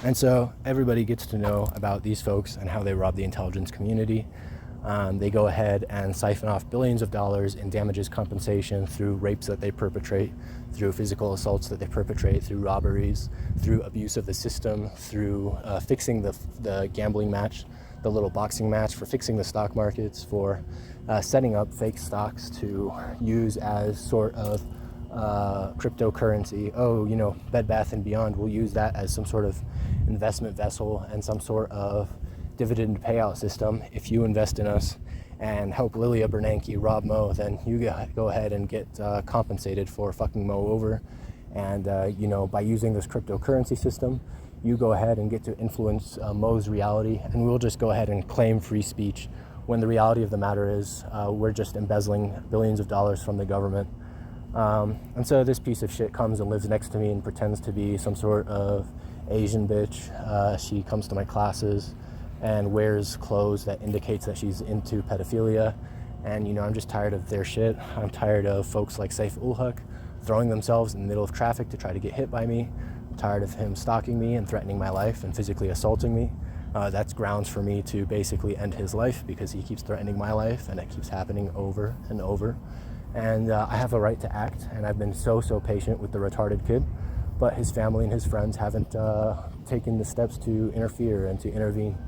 And so everybody gets to know about these folks and how they rob the intelligence community. They go ahead and siphon off billions of dollars in damages compensation through rapes that they perpetrate, through physical assaults that they perpetrate, through robberies, through abuse of the system, through fixing the gambling match, the little boxing match, for fixing the stock markets, for setting up fake stocks to use as sort of cryptocurrency. Oh, Bed Bath & Beyond will use that as some sort of investment vessel and some sort of dividend payout system. If you invest in us and help Lilia Bernanke rob Mo, then you go ahead and get compensated for fucking Mo over. And by using this cryptocurrency system, you go ahead and get to influence Mo's reality, and we'll just go ahead and claim free speech, when the reality of the matter is we're just embezzling billions of dollars from the government. And so this piece of shit comes and lives next to me and pretends to be some sort of Asian bitch. She comes to my classes and wears clothes that indicates that she's into pedophilia. And, I'm just tired of their shit. I'm tired of folks like Saif ul Haq throwing themselves in the middle of traffic to try to get hit by me. I'm tired of him stalking me and threatening my life and physically assaulting me. That's grounds for me to basically end his life, because he keeps threatening my life and it keeps happening over and over. And I have a right to act, and I've been so patient with the retarded kid, but his family and his friends haven't taken the steps to interfere and to intervene.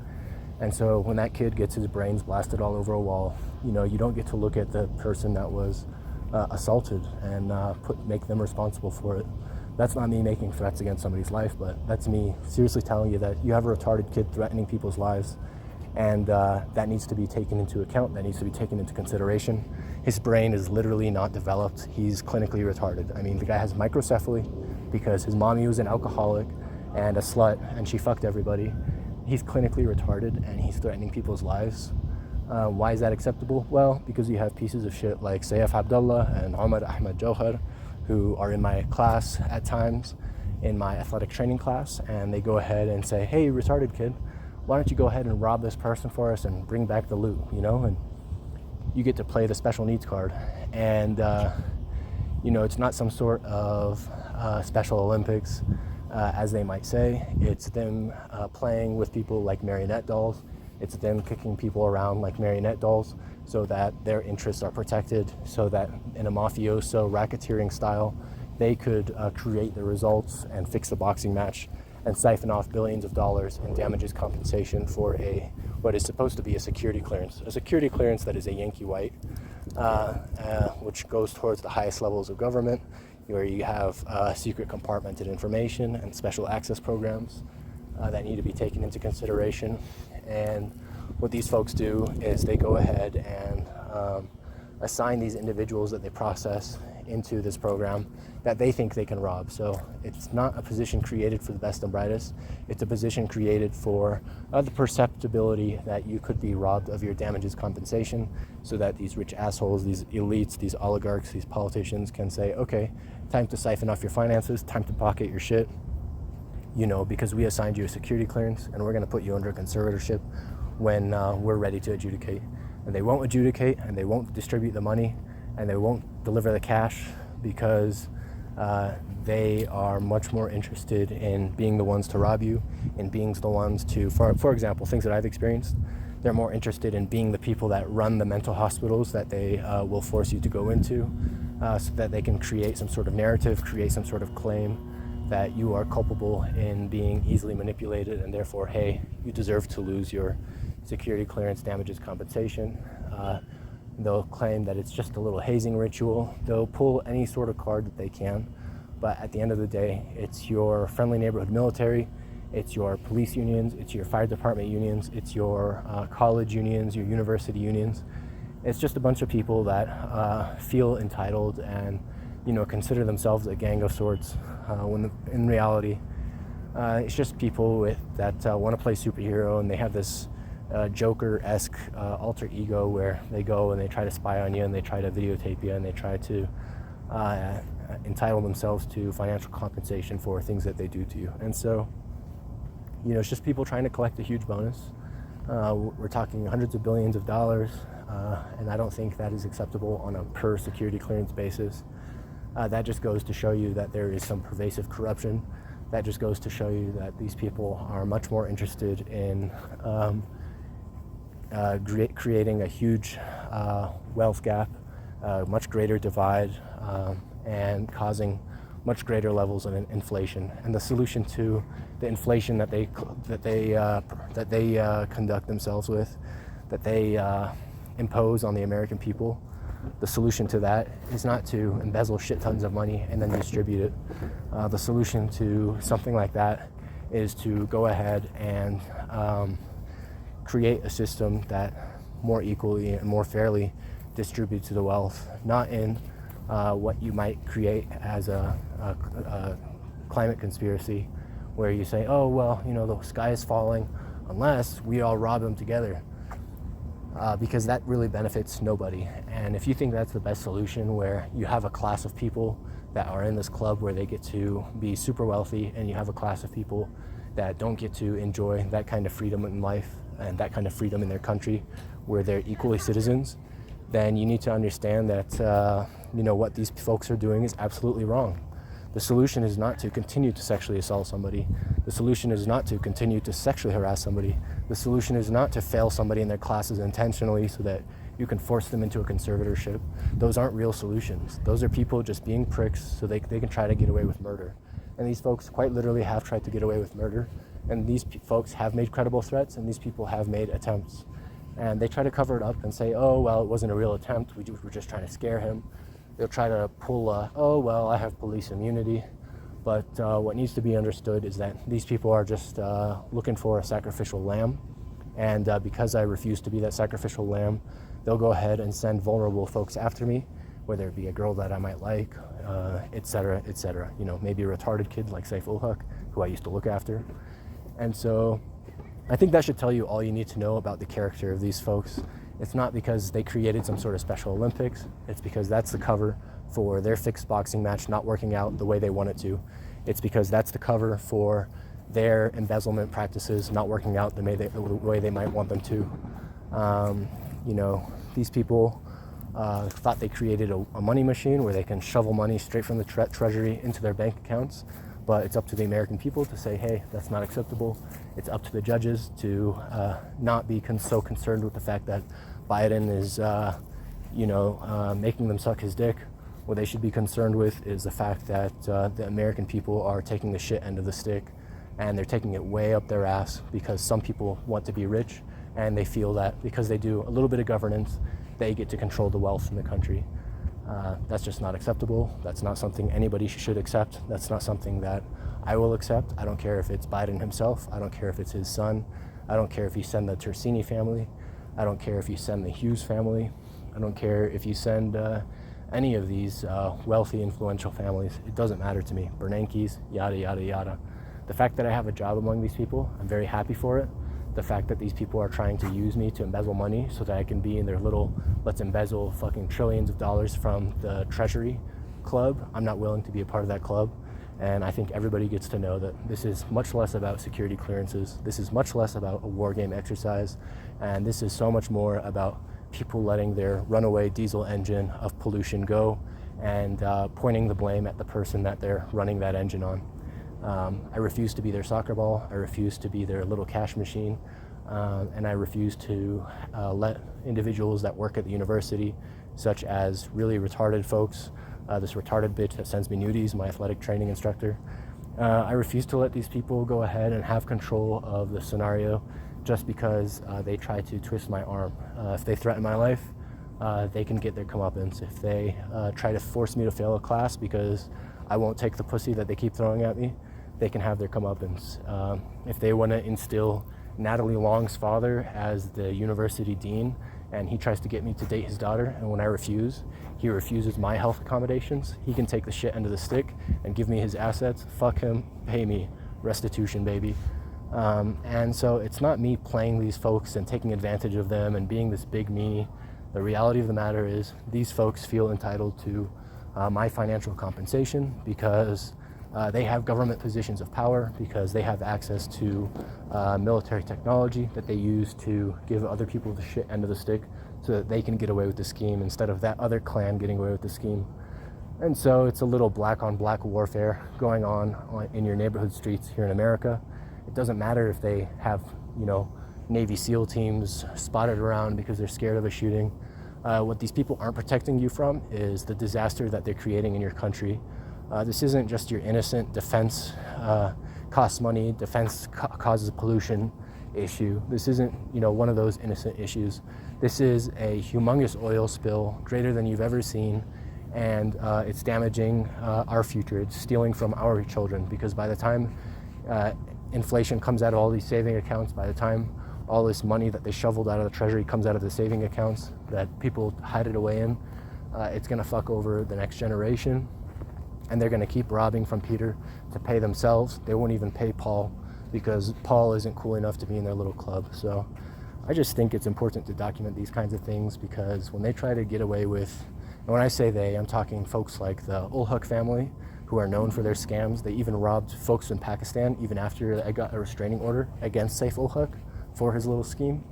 And so when that kid gets his brains blasted all over a wall, you don't get to look at the person that was assaulted and make them responsible for it. That's not me making threats against somebody's life, but that's me seriously telling you that you have a retarded kid threatening people's lives, and that needs to be taken into account, that needs to be taken into consideration. His brain is literally not developed. He's clinically retarded. I mean, the guy has microcephaly because his mommy was an alcoholic and a slut, and she fucked everybody. He's clinically retarded, and he's threatening people's lives. Why is that acceptable? Well, because you have pieces of shit like Sayef Abdullah and Ahmad Ahmed Johar, who are in my class at times, in my athletic training class, and they go ahead and say, hey, retarded kid, why don't you go ahead and rob this person for us and bring back the loot, and you get to play the special needs card. And, it's not some sort of Special Olympics, as they might say. It's them playing with people like marionette dolls. It's them kicking people around like marionette dolls so that their interests are protected, so that in a mafioso racketeering style, they could create the results and fix the boxing match and siphon off billions of dollars in damages compensation for what is supposed to be a security clearance that is a Yankee white, which goes towards the highest levels of government, where you have secret compartmented information and special access programs that need to be taken into consideration. And what these folks do is they go ahead and assign these individuals that they process into this program that they think they can rob. So it's not a position created for the best and brightest. It's a position created for the perceptibility that you could be robbed of your damages compensation, so that these rich assholes, these elites, these oligarchs, these politicians can say, okay, time to siphon off your finances, time to pocket your shit, because we assigned you a security clearance and we're going to put you under a conservatorship when we're ready to adjudicate. And they won't adjudicate, and they won't distribute the money, and they won't deliver the cash, because they are much more interested in being the ones to rob you, in being the ones to, for example, things that I've experienced, they're more interested in being the people that run the mental hospitals that they will force you to go into, so that they can create some sort of narrative, create some sort of claim that you are culpable in being easily manipulated, and therefore, hey, you deserve to lose your security clearance damages compensation. They'll claim that it's just a little hazing ritual. They'll pull any sort of card that they can, but at the end of the day, it's your friendly neighborhood military, it's your police unions, it's your fire department unions, it's your college unions, your university unions. It's just a bunch of people that feel entitled and consider themselves a gang of sorts, when in reality it's just people that want to play superhero, and they have this Joker-esque alter ego where they go and they try to spy on you, and they try to videotape you, and they try to entitle themselves to financial compensation for things that they do to you. And so, it's just people trying to collect a huge bonus. We're talking hundreds of billions of dollars, and I don't think that is acceptable on a per security clearance basis. That just goes to show you that there is some pervasive corruption. that just goes to show you that these people are much more interested in creating a huge wealth gap, much greater divide, and causing much greater levels of inflation. And the solution to the inflation that they conduct themselves with, that they impose on the American people, the solution to that is not to embezzle shit tons of money and then distribute it. The solution to something like that is to go ahead and create a system that more equally and more fairly distributes the wealth, not in what you might create as a climate conspiracy, where you say, oh, well, the sky is falling unless we all rob them together, because that really benefits nobody. And if you think that's the best solution, where you have a class of people that are in this club where they get to be super wealthy, and you have a class of people that don't get to enjoy that kind of freedom in life and that kind of freedom in their country where they're equally citizens, then you need to understand that what these folks are doing is absolutely wrong. The solution is not to continue to sexually assault somebody. The solution is not to continue to sexually harass somebody. The solution is not to fail somebody in their classes intentionally so that you can force them into a conservatorship. Those aren't real solutions. Those are people just being pricks so they can try to get away with murder. And these folks quite literally have tried to get away with murder. And these folks have made credible threats, and these people have made attempts. And they try to cover it up and say, oh, well, it wasn't a real attempt. We were just trying to scare him. They'll try to pull oh, well, I have police immunity. But what needs to be understood is that these people are just looking for a sacrificial lamb. And because I refuse to be that sacrificial lamb, they'll go ahead and send vulnerable folks after me, whether it be a girl that I might like, et cetera, et cetera. Maybe a retarded kid like Saiful Haq, who I used to look after. And so I think that should tell you all you need to know about the character of these folks. It's not because they created some sort of Special Olympics. It's because that's the cover for their fixed boxing match not working out the way they want it to. It's because that's the cover for their embezzlement practices not working out the way they might want them to. These people thought they created a money machine where they can shovel money straight from the treasury into their bank accounts. But it's up to the American people to say, hey, that's not acceptable. It's up to the judges to not be so concerned with the fact that Biden is, making them suck his dick. What they should be concerned with is the fact that the American people are taking the shit end of the stick, and they're taking it way up their ass because some people want to be rich, and they feel that because they do a little bit of governance, they get to control the wealth in the country. That's just not acceptable. That's not something anybody should accept. That's not something that I will accept. I don't care if it's Biden himself. I don't care if it's his son. I don't care if you send the Tersini family. I don't care if you send the Hughes family. I don't care if you send any of these wealthy, influential families. It doesn't matter to me. Bernankes, yada, yada, yada. The fact that I have a job among these people, I'm very happy for it. The fact that these people are trying to use me to embezzle money so that I can be in their little let's embezzle fucking trillions of dollars from the treasury club, I'm not willing to be a part of that club. And I think everybody gets to know that this is much less about security clearances. This is much less about a war game exercise. And this is so much more about people letting their runaway diesel engine of pollution go and pointing the blame at the person that they're running that engine on. I refuse to be their soccer ball. I refuse to be their little cash machine. And I refuse to let individuals that work at the university, such as really retarded folks, this retarded bitch that sends me nudies, my athletic training instructor, I refuse to let these people go ahead and have control of the scenario just because they try to twist my arm. If they threaten my life, they can get their comeuppance. If they try to force me to fail a class because I won't take the pussy that they keep throwing at me, they can have their comeuppance. If they want to instill Natalie Long's father as the university dean and he tries to get me to date his daughter, and when I refuse, he refuses my health accommodations, he can take the shit end of the stick and give me his assets. Fuck him, pay me, restitution, baby. And so it's not me playing these folks and taking advantage of them and being this big meanie. The reality of the matter is these folks feel entitled to my financial compensation because they have government positions of power, because they have access to military technology that they use to give other people the shit end of the stick so that they can get away with the scheme instead of that other clan getting away with the scheme. And so it's a little black on black warfare going on in your neighborhood streets here in America. It doesn't matter if they have, Navy SEAL teams spotted around because they're scared of a shooting. What these people aren't protecting you from is the disaster that they're creating in your country. This isn't just your innocent defense costs money, defense causes pollution issue. This isn't, one of those innocent issues. This is a humongous oil spill, greater than you've ever seen, and it's damaging our future. It's stealing from our children, because by the time inflation comes out of all these saving accounts, by the time all this money that they shoveled out of the treasury comes out of the saving accounts that people hide it away in, it's going to fuck over the next generation. And they're going to keep robbing from Peter to pay themselves. They won't even pay Paul, because Paul isn't cool enough to be in their little club. So I just think it's important to document these kinds of things, because when they try to get away with, and when I say they, I'm talking folks like the Ul-Haq family, who are known for their scams. They even robbed folks in Pakistan even after I got a restraining order against Saif Ul-Haq for his little scheme.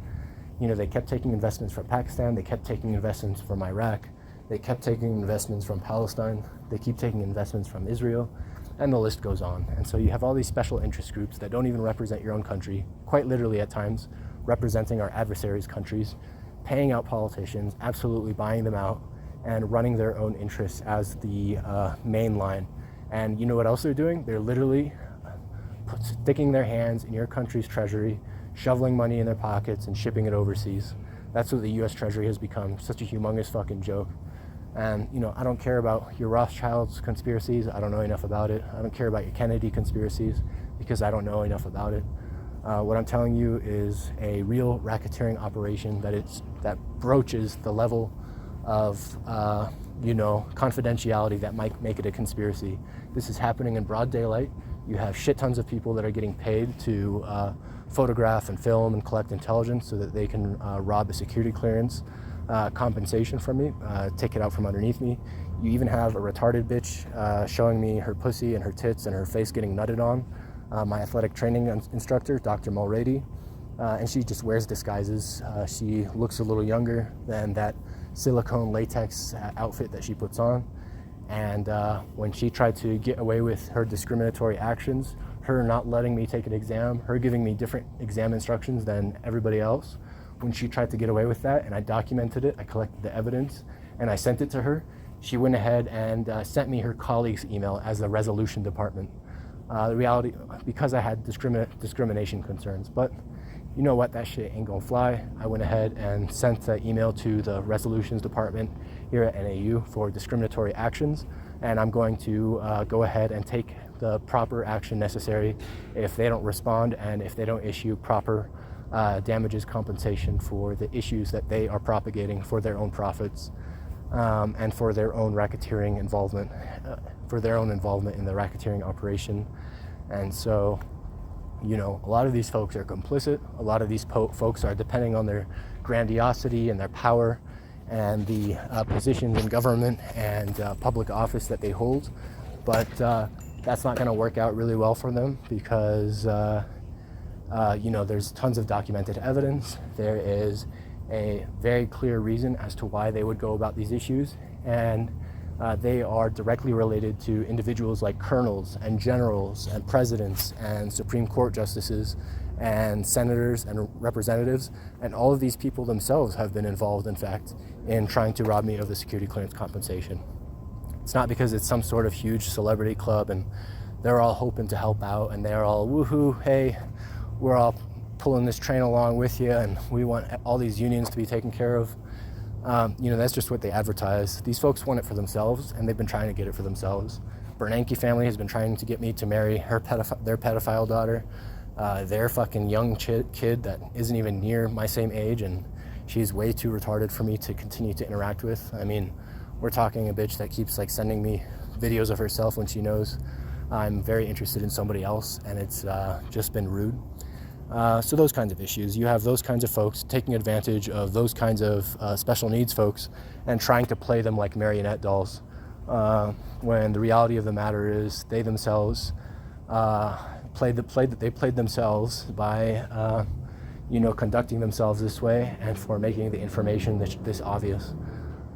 They kept taking investments from Pakistan, they kept taking investments from Iraq, they kept taking investments from Palestine, they keep taking investments from Israel, and the list goes on. And so you have all these special interest groups that don't even represent your own country, quite literally at times, representing our adversaries' countries, paying out politicians, absolutely buying them out, and running their own interests as the main line. And you know what else they're doing? They're literally sticking their hands in your country's treasury, shoveling money in their pockets and shipping it overseas. That's what the US Treasury has become, such a humongous fucking joke. And, I don't care about your Rothschilds conspiracies. I don't know enough about it. I don't care about your Kennedy conspiracies, because I don't know enough about it. What I'm telling you is a real racketeering operation that broaches the level of, confidentiality that might make it a conspiracy. This is happening in broad daylight. You have shit tons of people that are getting paid to photograph and film and collect intelligence so that they can rob a security clearance compensation from me, take it out from underneath me. You even have a retarded bitch showing me her pussy and her tits and her face getting nutted on. My athletic training instructor, Dr. Mulready, and she just wears disguises. She looks a little younger than that silicone latex outfit that she puts on. And when she tried to get away with her discriminatory actions, her not letting me take an exam, her giving me different exam instructions than everybody else, when she tried to get away with that, and I documented it, I collected the evidence, and I sent it to her, she went ahead and sent me her colleague's email as the resolution department. The reality, because I had discrimination concerns. But you know what, that shit ain't gonna fly. I went ahead and sent the email to the resolutions department here at NAU for discriminatory actions, and I'm going to go ahead and take the proper action necessary if they don't respond, and if they don't issue proper damages compensation for the issues that they are propagating for their own profits, and for their own racketeering involvement, in the racketeering operation. And so, a lot of these folks are complicit. A lot of these folks are depending on their grandiosity and their power and the positions in government and public office that they hold. But that's not going to work out really well for them, because there's tons of documented evidence. There is a very clear reason as to why they would go about these issues, and they are directly related to individuals like colonels and generals and presidents and Supreme Court justices and senators and representatives, and all of these people themselves have been involved, in fact, in trying to rob me of the security clearance compensation. It's not because it's some sort of huge celebrity club and they're all hoping to help out and they're all woohoo, hey, we're all pulling this train along with you and we want all these unions to be taken care of. That's just what they advertise. These folks want it for themselves, and they've been trying to get it for themselves. Bernanke family has been trying to get me to marry their pedophile daughter, their fucking young kid that isn't even near my same age, and she's way too retarded for me to continue to interact with. I mean, we're talking a bitch that keeps sending me videos of herself when she knows I'm very interested in somebody else, and it's just been rude. So those kinds of issues. You have those kinds of folks taking advantage of those kinds of special needs folks and trying to play them like marionette dolls, when the reality of the matter is they themselves played themselves by conducting themselves this way and for making the information this obvious.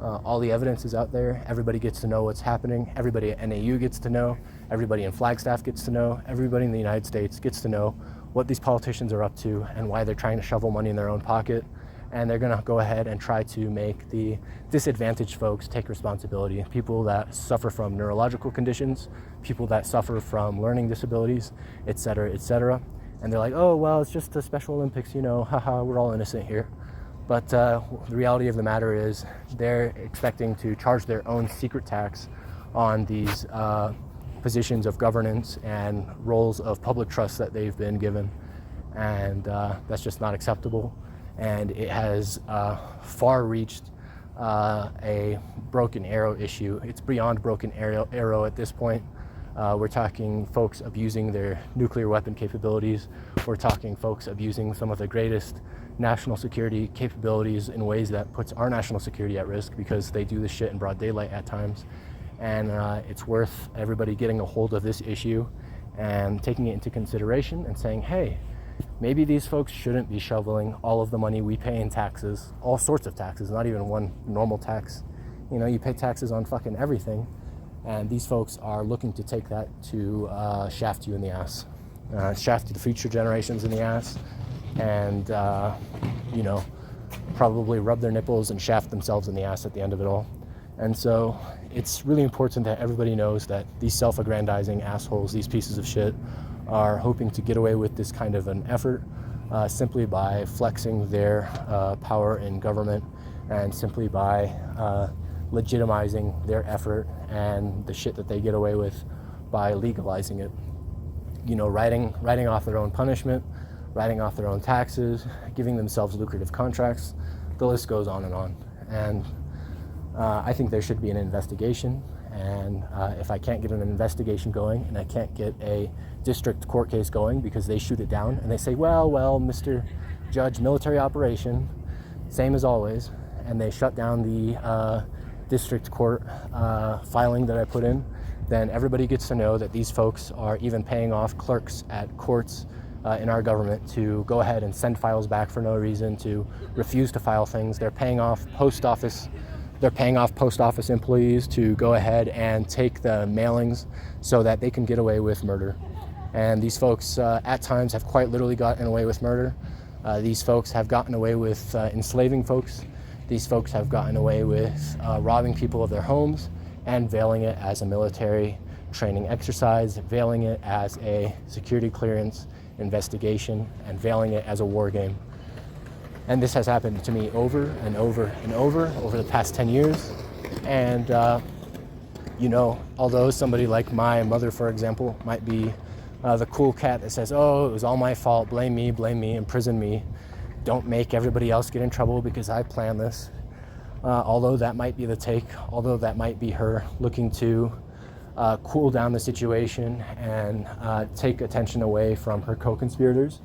All the evidence is out there. Everybody gets to know what's happening. Everybody at NAU gets to know. Everybody in Flagstaff gets to know. Everybody in the United States gets to know what these politicians are up to and why they're trying to shovel money in their own pocket. And they're going to go ahead and try to make the disadvantaged folks take responsibility. People that suffer from neurological conditions, people that suffer from learning disabilities, et cetera, et cetera. And they're like, oh, well, it's just the Special Olympics, haha, we're all innocent here. But the reality of the matter is they're expecting to charge their own secret tax on these positions of governance and roles of public trust that they've been given. And that's just not acceptable. And it has far reached a broken arrow issue. It's beyond broken arrow at this point. We're talking folks abusing their nuclear weapon capabilities. We're talking folks abusing some of the greatest national security capabilities in ways that puts our national security at risk because they do this shit in broad daylight at times. And it's worth everybody getting a hold of this issue and taking it into consideration and saying, hey, maybe these folks shouldn't be shoveling all of the money we pay in taxes, all sorts of taxes, not even one normal tax. You pay taxes on fucking everything. And these folks are looking to take that to shaft you in the ass, shaft the future generations in the ass, and, probably rub their nipples and shaft themselves in the ass at the end of it all. And so it's really important that everybody knows that these self-aggrandizing assholes, these pieces of shit, are hoping to get away with this kind of an effort simply by flexing their power in government and simply by legitimizing their effort and the shit that they get away with by legalizing it. Writing off their own punishment, writing off their own taxes, giving themselves lucrative contracts. The list goes on and on. And I think there should be an investigation. And if I can't get an investigation going and I can't get a district court case going because they shoot it down and they say, well, Mr. Judge, military operation, same as always, and they shut down the district court filing that I put in, then everybody gets to know that these folks are even paying off clerks at courts in our government to go ahead and send files back for no reason, to refuse to file things. They're paying off post office employees to go ahead and take the mailings so that they can get away with murder. And these folks at times have quite literally gotten away with murder. These folks have gotten away with enslaving folks. These folks have gotten away with robbing people of their homes and veiling it as a military training exercise, veiling it as a security clearance investigation, and veiling it as a war game. And this has happened to me over and over and over the past 10 years. And, although somebody like my mother, for example, might be the cool cat that says, oh, it was all my fault, blame me, imprison me, don't make everybody else get in trouble because I planned this. Although that might be the take, although that might be her looking to cool down the situation and take attention away from her co-conspirators.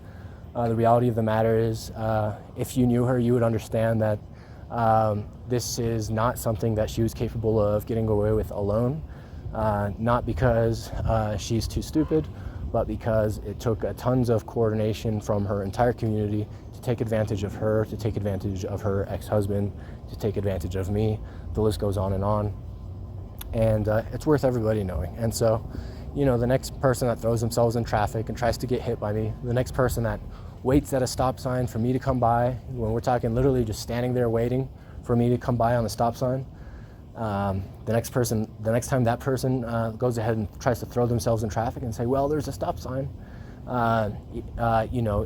The reality of the matter is, if you knew her, you would understand that this is not something that she was capable of getting away with alone, not because she's too stupid, but because it took tons of coordination from her entire community to take advantage of her, to take advantage of her ex-husband, to take advantage of me. The list goes on. And it's worth everybody knowing. And so, the next person that throws themselves in traffic and tries to get hit by me, the next person that waits at a stop sign for me to come by, when we're talking literally just standing there waiting for me to come by on the stop sign, the next time that person goes ahead and tries to throw themselves in traffic and say, well, there's a stop sign,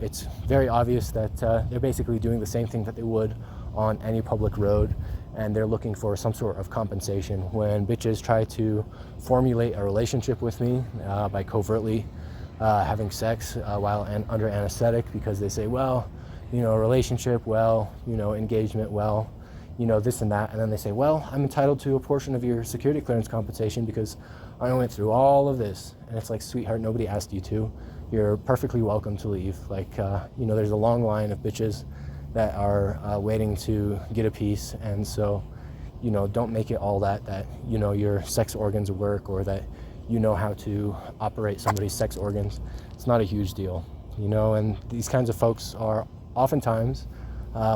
it's very obvious that they're basically doing the same thing that they would on any public road, and they're looking for some sort of compensation. When bitches try to formulate a relationship with me by covertly having sex while under anesthetic, because they say, well, relationship, well, engagement, well, this and that, and then they say, well, I'm entitled to a portion of your security clearance compensation because I went through all of this. And it's like, sweetheart, nobody asked you to. You're perfectly welcome to leave. There's a long line of bitches that are waiting to get a piece, and so, don't make it all that your sex organs work, or that how to operate somebody's sex organs. It's not a huge deal, and these kinds of folks are oftentimes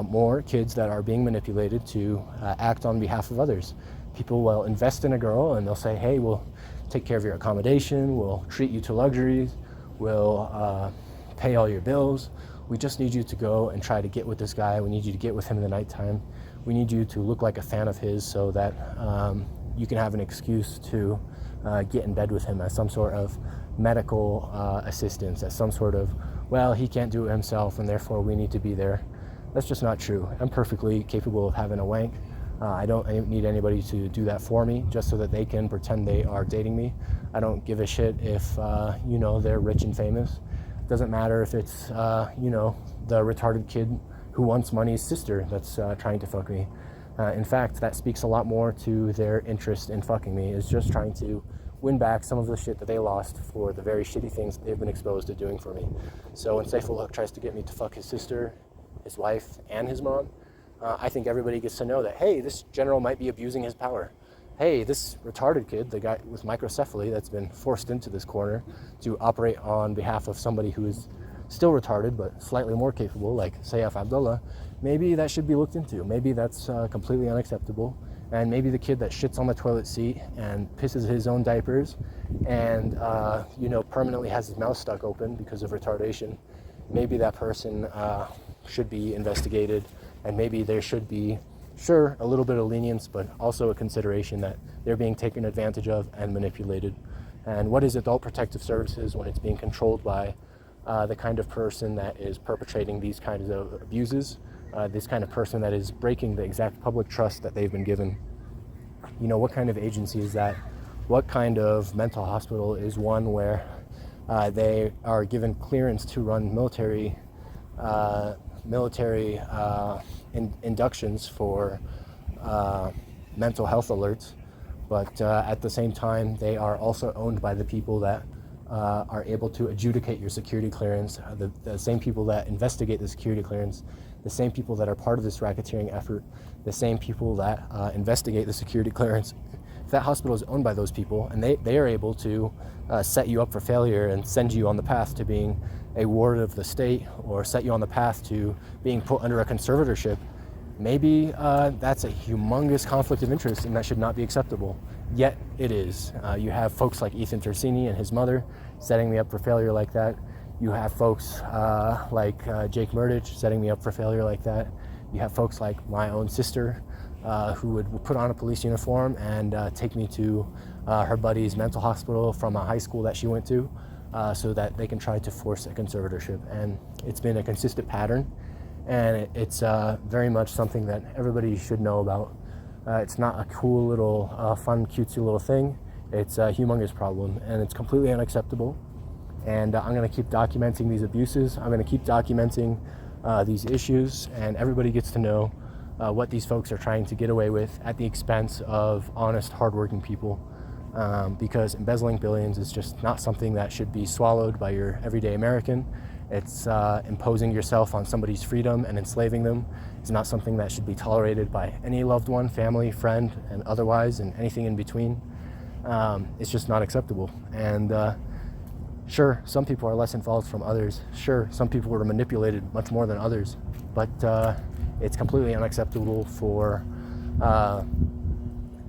more kids that are being manipulated to act on behalf of others. People will invest in a girl and they'll say, hey, we'll take care of your accommodation, we'll treat you to luxuries, we'll pay all your bills. We just need you to go and try to get with this guy. We need you to get with him in the nighttime. We need you to look like a fan of his so that you can have an excuse to get in bed with him as some sort of medical assistance, as some sort of, well, he can't do it himself and therefore we need to be there. That's just not true. I'm perfectly capable of having a wank. I don't need anybody to do that for me just so that they can pretend they are dating me. I don't give a shit if, they're rich and famous. It doesn't matter if it's, the retarded kid who wants money's sister that's trying to fuck me. In fact, that speaks a lot more to their interest in fucking me, is just trying to win back some of the shit that they lost for the very shitty things that they've been exposed to doing for me. So when Saifullah tries to get me to fuck his sister, his wife, and his mom, I think everybody gets to know that, hey, this general might be abusing his power. Hey, this retarded kid, the guy with microcephaly that's been forced into this corner to operate on behalf of somebody who is still retarded but slightly more capable, like Saif Abdullah, maybe that should be looked into. Maybe that's completely unacceptable. And maybe the kid that shits on the toilet seat and pisses his own diapers and, permanently has his mouth stuck open because of retardation, maybe that person should be investigated, and maybe there should be, sure, a little bit of lenience, but also a consideration that they're being taken advantage of and manipulated. And what is adult protective services when it's being controlled by the kind of person that is perpetrating these kinds of abuses, this kind of person that is breaking the exact public trust that they've been given? What kind of agency is that? What kind of mental hospital is one where they are given clearance to run military inductions for mental health alerts, but at the same time they are also owned by the people that are able to adjudicate your security clearance, the same people that investigate the security clearance, the same people that are part of this racketeering effort, the same people that investigate the security clearance. If that hospital is owned by those people and they are able to set you up for failure and send you on the path to being a ward of the state, or set you on the path to being put under a conservatorship, maybe that's a humongous conflict of interest and that should not be acceptable. Yet it is. You have folks like Ethan Tersini and his mother setting me up for failure like that. You have folks like Jake Murdich setting me up for failure like that. You have folks like my own sister who would put on a police uniform and take me to her buddy's mental hospital from a high school that she went to so that they can try to force a conservatorship. And it's been a consistent pattern, and it's very much something that everybody should know about. It's not a cool little, fun, cutesy little thing. It's a humongous problem, and it's completely unacceptable. And I'm going to keep documenting these abuses. I'm going to keep documenting these issues, and everybody gets to know what these folks are trying to get away with at the expense of honest, hardworking people. Because embezzling billions is just not something that should be swallowed by your everyday American. It's imposing yourself on somebody's freedom and enslaving them. It's not something that should be tolerated by any loved one, family, friend, and otherwise, and anything in between. It's just not acceptable. And sure, some people are less involved from others. Sure, some people were manipulated much more than others. But it's completely unacceptable for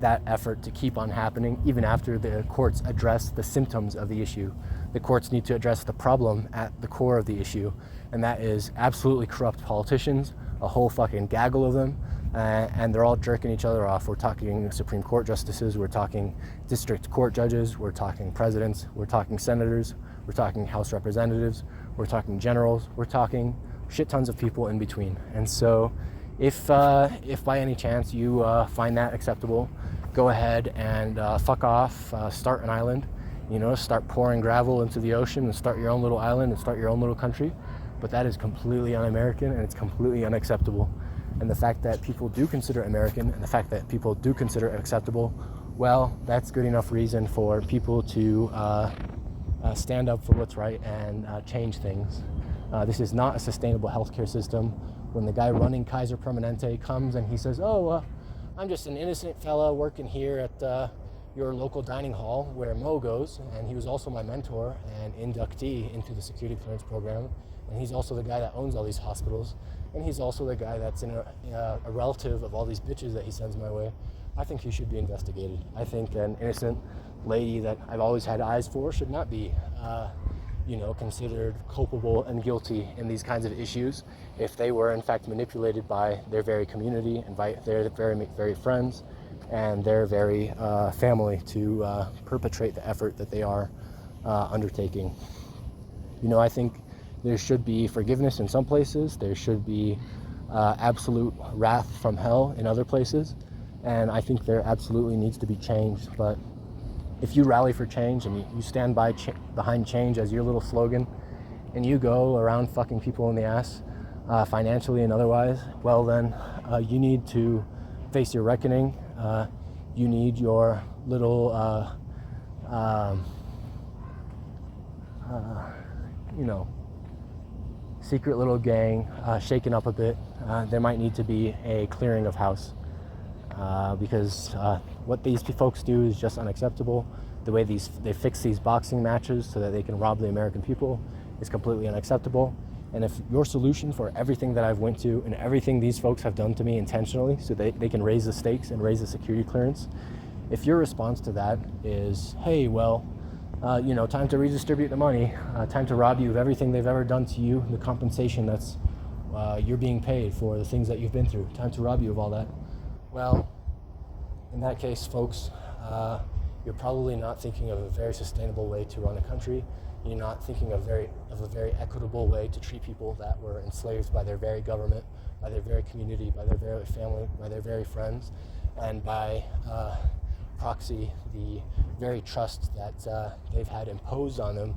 that effort to keep on happening, even after the courts address the symptoms of the issue. The courts need to address the problem at the core of the issue, and that is absolutely corrupt politicians, a whole fucking gaggle of them, and they're all jerking each other off. We're talking Supreme Court justices, we're talking district court judges, we're talking presidents, we're talking senators, we're talking House representatives, we're talking generals, we're talking shit tons of people in between. And so if by any chance you find that acceptable, go ahead and fuck off, start an island, start pouring gravel into the ocean and start your own little island and start your own little country. But that is completely un-American, and it's completely unacceptable. And the fact that people do consider it American, and the fact that people do consider it acceptable, well, that's good enough reason for people to stand up for what's right and change things. This is not a sustainable healthcare system. When the guy running Kaiser Permanente comes and he says, I'm just an innocent fella working here at your local dining hall where Mo goes, and he was also my mentor and inductee into the security clearance program, and he's also the guy that owns all these hospitals, and he's also the guy that's a relative of all these bitches that he sends my way, I think he should be investigated. I think an innocent lady that I've always had eyes for should not be considered culpable and guilty in these kinds of issues if they were in fact manipulated by their very community and by their very, very friends and their very family to perpetrate the effort that they are undertaking. I think there should be forgiveness in some places. There should be absolute wrath from hell in other places. And I think there absolutely needs to be change. But if you rally for change and you stand behind change as your little slogan, and you go around fucking people in the ass, financially and otherwise, well then, you need to face your reckoning. You need your little, secret little gang shaken up a bit. There might need to be a clearing of house. Because what these folks do is just unacceptable. The way they fix these boxing matches so that they can rob the American people is completely unacceptable. And if your solution for everything that I've went to and everything these folks have done to me intentionally so they can raise the stakes and raise the security clearance, if your response to that is, hey, well, time to redistribute the money, time to rob you of everything they've ever done to you, the compensation that's you're being paid for the things that you've been through, time to rob you of all that. Well, in that case, folks, you're probably not thinking of a very sustainable way to run a country. You're not thinking of a very equitable way to treat people that were enslaved by their very government, by their very community, by their very family, by their very friends, and by proxy, the very trust that they've had imposed on them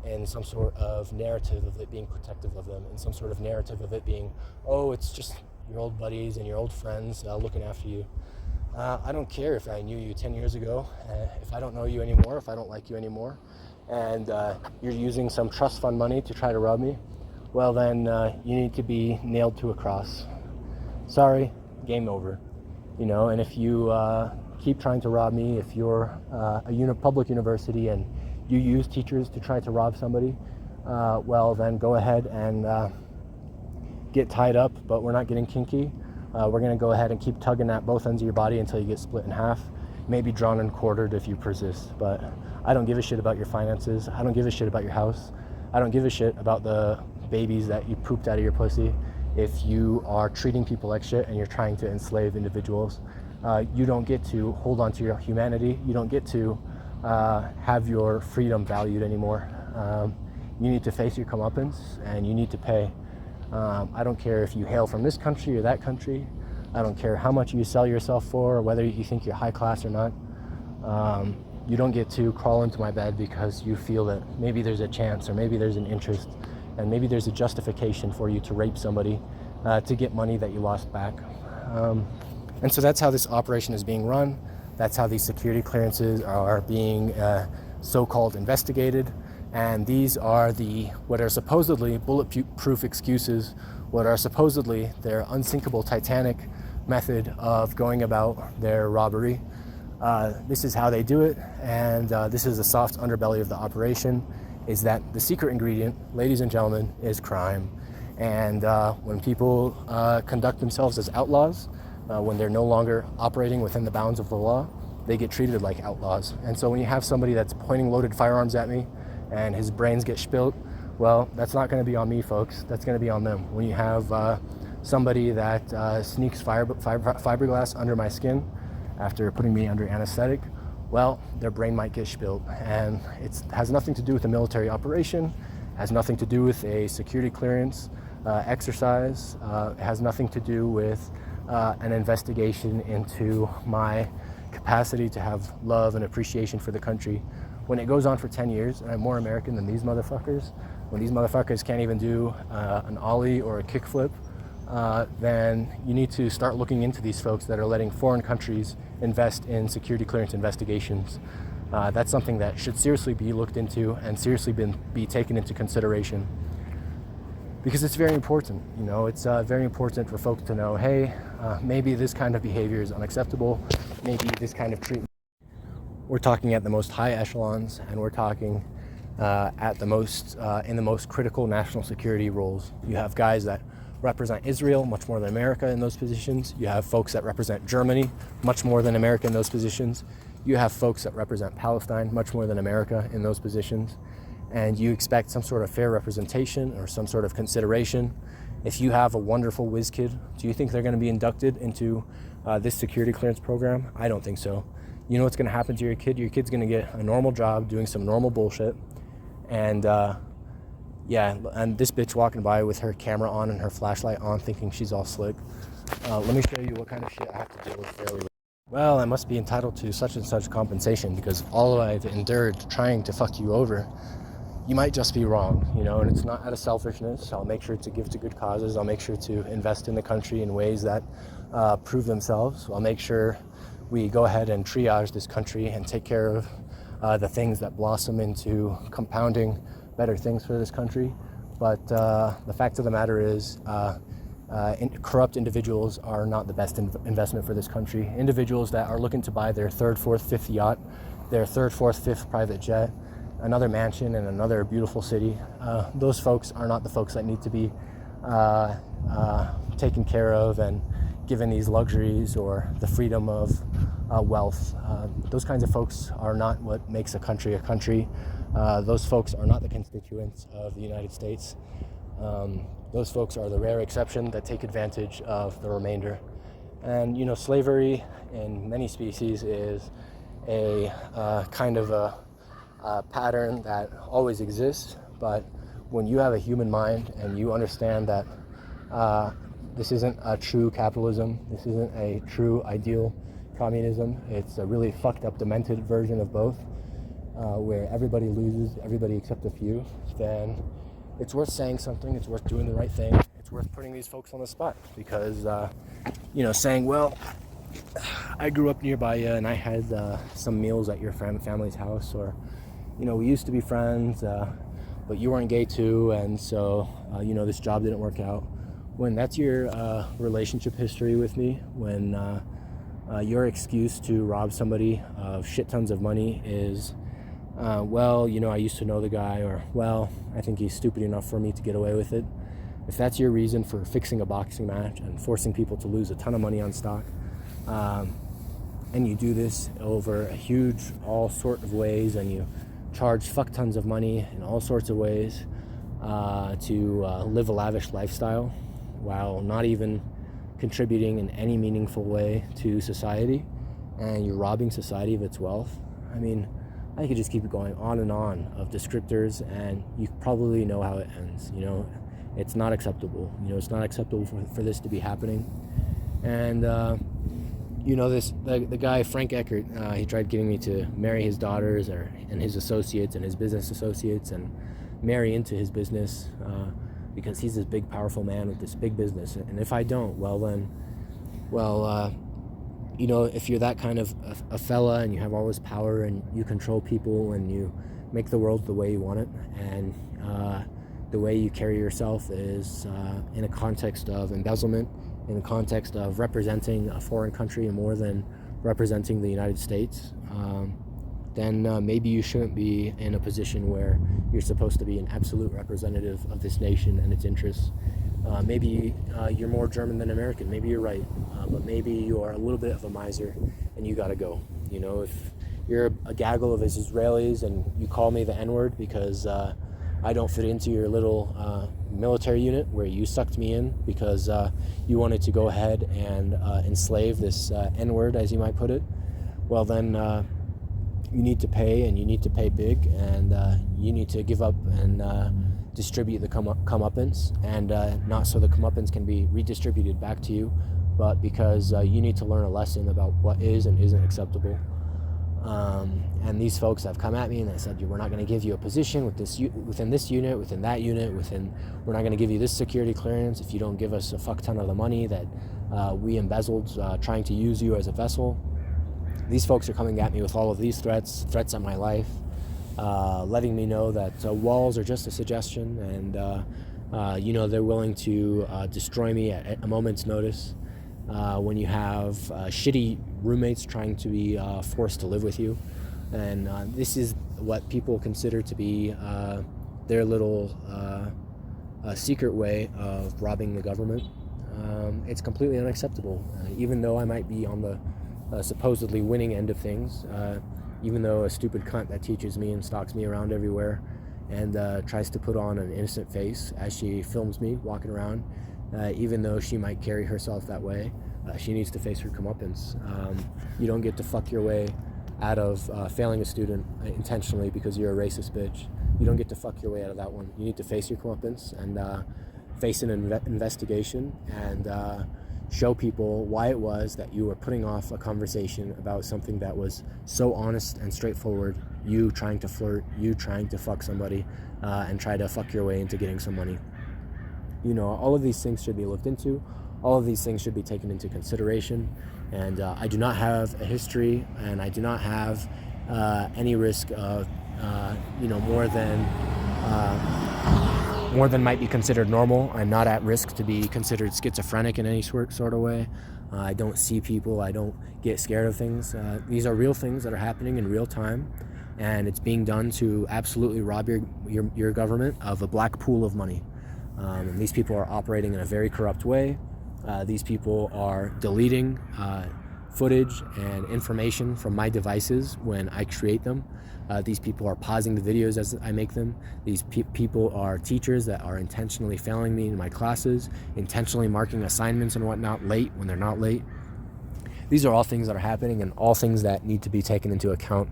in some sort of narrative of it being protective of them, in some sort of narrative of it being, oh, it's just your old buddies and your old friends looking after you. I don't care if I knew you 10 years ago, if I don't know you anymore, if I don't like you anymore, and you're using some trust fund money to try to rob me, well then you need to be nailed to a cross. Sorry, game over. And if you keep trying to rob me, if you're a public university and you use teachers to try to rob somebody, well then go ahead and get tied up, but we're not getting kinky. We're going to go ahead and keep tugging at both ends of your body until you get split in half, maybe drawn and quartered if you persist. But I don't give a shit about your finances. I don't give a shit about your house. I don't give a shit about the babies that you pooped out of your pussy. If you are treating people like shit and you're trying to enslave individuals, you don't get to hold on to your humanity. You don't get to have your freedom valued anymore. You need to face your comeuppance and you need to pay. I don't care if you hail from this country or that country. I don't care how much you sell yourself for or whether you think you're high class or not. You don't get to crawl into my bed because you feel that maybe there's a chance or maybe there's an interest and maybe there's a justification for you to rape somebody to get money that you lost back. And so that's how this operation is being run. That's how these security clearances are being so-called investigated. And these are what are supposedly bulletproof excuses, what are supposedly their unsinkable Titanic method of going about their robbery. This is how they do it, and this is the soft underbelly of the operation, is that the secret ingredient, ladies and gentlemen, is crime. And when people conduct themselves as outlaws, when they're no longer operating within the bounds of the law, they get treated like outlaws. And so when you have somebody that's pointing loaded firearms at me, and his brains get spilt, well, that's not going to be on me, folks. That's going to be on them. When you have somebody that sneaks fiberglass under my skin after putting me under anesthetic, well, their brain might get spilt. And it has nothing to do with a military operation, has nothing to do with a security clearance exercise, it has nothing to do with an investigation into my capacity to have love and appreciation for the country. When it goes on for 10 years and I'm more American than these motherfuckers, when these motherfuckers can't even do an ollie or a kickflip, then you need to start looking into these folks that are letting foreign countries invest in security clearance investigations. That's something that should seriously be looked into and seriously be taken into consideration. Because it's very important, it's very important for folks to know, hey, maybe this kind of behavior is unacceptable, maybe this kind of treatment. We're talking at the most high echelons, and we're talking at the most in the most critical national security roles. You have guys that represent Israel much more than America in those positions. You have folks that represent Germany much more than America in those positions. You have folks that represent Palestine much more than America in those positions. And you expect some sort of fair representation or some sort of consideration. If you have a wonderful whiz kid, do you think they're going to be inducted into this security clearance program? I don't think so. You know what's going to happen to your kid? Your kid's going to get a normal job doing some normal bullshit. And and this bitch walking by with her camera on and her flashlight on thinking she's all slick. Let me show you what kind of shit I have to deal with fairly. Well, I must be entitled to such and such compensation because of all I've endured trying to fuck you over. You might just be wrong, and it's not out of selfishness. I'll make sure to give to good causes. I'll make sure to invest in the country in ways that prove themselves. I'll make sure we go ahead and triage this country and take care of the things that blossom into compounding better things for this country. But the fact of the matter is corrupt individuals are not the best investment for this country. Individuals that are looking to buy their third, fourth, fifth yacht, their third, fourth, fifth private jet, another mansion in another beautiful city. Those folks are not the folks that need to be taken care of and given these luxuries or the freedom of wealth. Those kinds of folks are not what makes a country a country. Those folks are not the constituents of the United States. Those folks are the rare exception that take advantage of the remainder. And slavery in many species is a kind of a pattern that always exists, but when you have a human mind and you understand that this isn't a true capitalism, this isn't a true ideal communism, it's a really fucked up, demented version of both, where everybody loses, everybody except a few, then it's worth saying something, it's worth doing the right thing, it's worth putting these folks on the spot, because saying, well, I grew up nearby you and I had some meals at your family's house, or we used to be friends, but you weren't gay too, and so, this job didn't work out. When that's your relationship history with me, when your excuse to rob somebody of shit tons of money is, I used to know the guy, or, well, I think he's stupid enough for me to get away with it. If that's your reason for fixing a boxing match and forcing people to lose a ton of money on stock, and you do this over a huge all sort of ways, and you charge fuck tons of money in all sorts of ways to live a lavish lifestyle while not even contributing in any meaningful way to society, and you're robbing society of its wealth. I mean, I could just keep going on and on of descriptors, and you probably know how it ends. It's not acceptable. It's not acceptable for this to be happening. And the guy Frank Eckert, he tried getting me to marry his daughters and his associates and his business associates and marry into his business because he's this big powerful man with this big business. And if I don't, if you're that kind of a fella and you have all this power and you control people and you make the world the way you want it, and the way you carry yourself is in a context of embezzlement, in the context of representing a foreign country more than representing the United States, then maybe you shouldn't be in a position where you're supposed to be an absolute representative of this nation and its interests. Maybe you're more German than American. Maybe you're right, but maybe you are a little bit of a miser and you gotta go. If you're a gaggle of Israelis and you call me the N-word because I don't fit into your little military unit where you sucked me in because you wanted to go ahead and enslave this N-word, as you might put it, well then you need to pay, and you need to pay big, and you need to give up and distribute the comeuppance, and not so the comeuppance can be redistributed back to you, but because you need to learn a lesson about what is and isn't acceptable. And these folks have come at me and they said, we're not going to give you a position within this unit, within that unit, we're not going to give you this security clearance if you don't give us a fuck ton of the money that we embezzled trying to use you as a vessel. These folks are coming at me with all of these threats on my life, letting me know that walls are just a suggestion, and they're willing to destroy me at a moment's notice. When you have shitty roommates trying to be forced to live with you. And this is what people consider to be their little secret way of robbing the government. It's completely unacceptable. Even though I might be on the supposedly winning end of things, even though a stupid cunt that teaches me and stalks me around everywhere and tries to put on an innocent face as she films me walking around, even though she might carry herself that way, she needs to face her comeuppance. You don't get to fuck your way out of failing a student intentionally because you're a racist bitch. You don't get to fuck your way out of that one. You need to face your comeuppance and face an investigation and show people why it was that you were putting off a conversation about something that was so honest and straightforward. You trying to flirt, you trying to fuck somebody and try to fuck your way into getting some money. You know, all of these things should be looked into. All of these things should be taken into consideration. And I do not have a history, and I do not have any risk of, more than might be considered normal. I'm not at risk to be considered schizophrenic in any sort of way. I don't see people. I don't get scared of things. These are real things that are happening in real time, and it's being done to absolutely rob your government of a black pool of money. And these people are operating in a very corrupt way. These people are deleting footage and information from my devices when I create them. These people are pausing the videos as I make them. These people are teachers that are intentionally failing me in my classes, intentionally marking assignments and whatnot late when they're not late. These are all things that are happening and all things that need to be taken into account,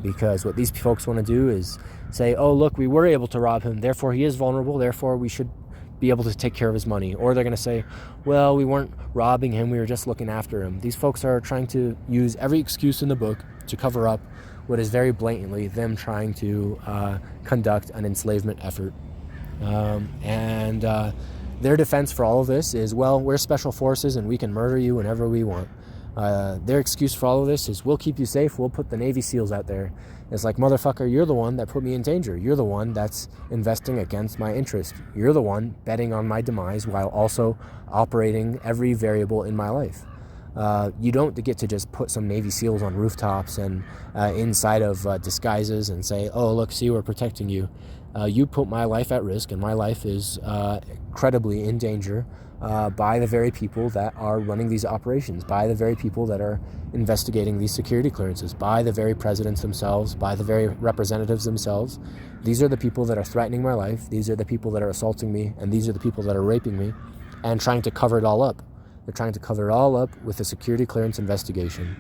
because what these folks want to do is say, oh, look, we were able to rob him, therefore he is vulnerable, therefore we should be able to take care of his money. Or they're going to say, well, we weren't robbing him, we were just looking after him. These folks are trying to use every excuse in the book to cover up what is very blatantly them trying to conduct an enslavement effort. And their defense for all of this is, well, we're special forces and we can murder you whenever we want. Their excuse for all of this is, we'll keep you safe, we'll put the Navy SEALs out there. It's like, motherfucker, you're the one that put me in danger. You're the one that's investing against my interest. You're the one betting on my demise while also operating every variable in my life. You don't get to just put some Navy SEALs on rooftops and inside of disguises and say, oh, look, see, we're protecting you. You put my life at risk, and my life is incredibly in danger by the very people that are running these operations, by the very people that are investigating these security clearances, by the very presidents themselves, by the very representatives themselves. These are the people that are threatening my life. These are the people that are assaulting me, and these are the people that are raping me and trying to cover it all up. They're trying to cover it all up with a security clearance investigation.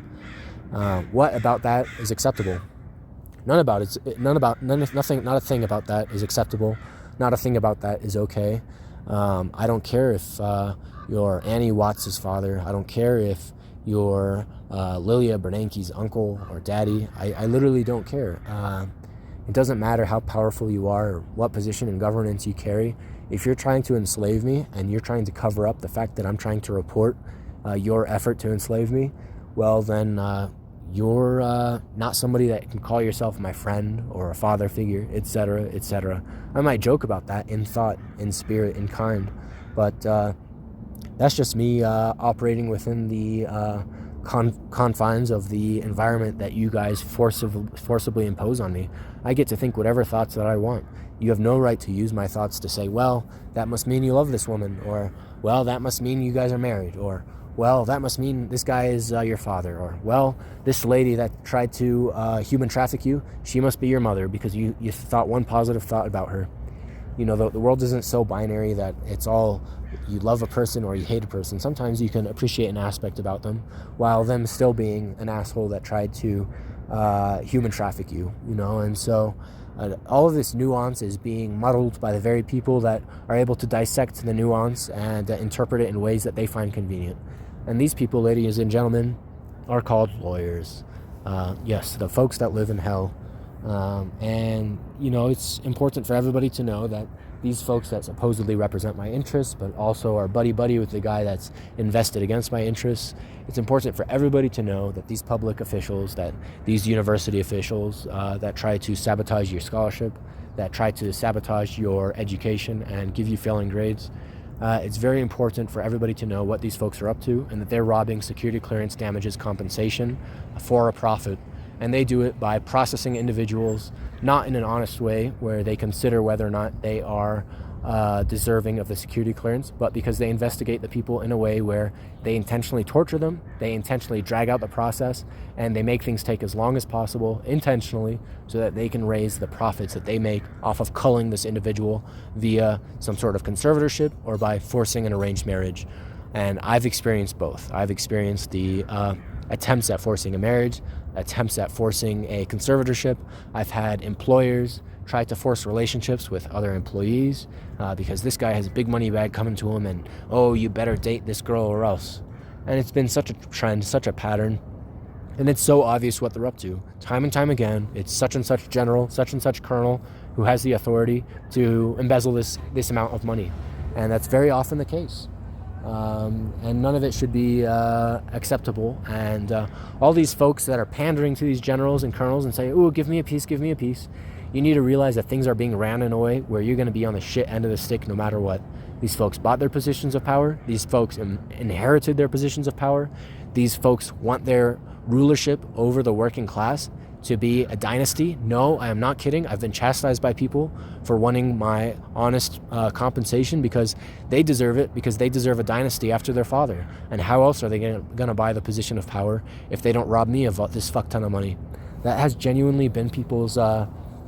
What about that is acceptable? Not a thing about that is acceptable. Not a thing about that is okay. I don't care if you're Annie Watts' father. I don't care if you're Lilia Bernanke's uncle or daddy. I literally don't care. It doesn't matter how powerful you are or what position in governance you carry. If you're trying to enslave me and you're trying to cover up the fact that I'm trying to report your effort to enslave me, well then you're not somebody that can call yourself my friend or a father figure, etc., etc. I might joke about that in thought, in spirit, in kind, but that's just me operating within the confines of the environment that you guys forcibly impose on me. I get to think whatever thoughts that I want. You have no right to use my thoughts to say, well, that must mean you love this woman, or, well, that must mean you guys are married, or, well, that must mean this guy is your father, or, well, this lady that tried to human traffic you, she must be your mother because you thought one positive thought about her. You know, the world isn't so binary that it's all you love a person or you hate a person. Sometimes you can appreciate an aspect about them while them still being an asshole that tried to human traffic you, you know. And so all of this nuance is being muddled by the very people that are able to dissect the nuance and interpret it in ways that they find convenient. And these people, ladies and gentlemen, are called lawyers. Yes, the folks that live in hell. And, you know, it's important for everybody to know that these folks that supposedly represent my interests, but also are buddy-buddy with the guy that's invested against my interests, it's important for everybody to know that these public officials, that these university officials that try to sabotage your scholarship, that try to sabotage your education and give you failing grades, it's very important for everybody to know what these folks are up to and that they're robbing security clearance damages compensation for a profit. And they do it by processing individuals not in an honest way where they consider whether or not they are deserving of the security clearance, but because they investigate the people in a way where they intentionally torture them, they intentionally drag out the process, and they make things take as long as possible intentionally so that they can raise the profits that they make off of culling this individual via some sort of conservatorship or by forcing an arranged marriage. And I've experienced both. I've experienced the attempts at forcing a marriage, attempts at forcing a conservatorship. I've had employers try to force relationships with other employees because this guy has a big money bag coming to him and, oh, you better date this girl or else. And it's been such a trend, such a pattern. And it's so obvious what they're up to. Time and time again, it's such and such general, such and such colonel who has the authority to embezzle this amount of money. And that's very often the case. And none of it should be acceptable. And all these folks that are pandering to these generals and colonels and say, oh, give me a piece, you need to realize that things are being ran in a way where you're going to be on the shit end of the stick no matter what. These folks bought their positions of power. These folks inherited their positions of power. These folks want their rulership over the working class to be a dynasty. No, I am not kidding. I've been chastised by people for wanting my honest compensation because they deserve it, because they deserve a dynasty after their father. And how else are they going to buy the position of power if they don't rob me of this fuck ton of money? That has genuinely been people's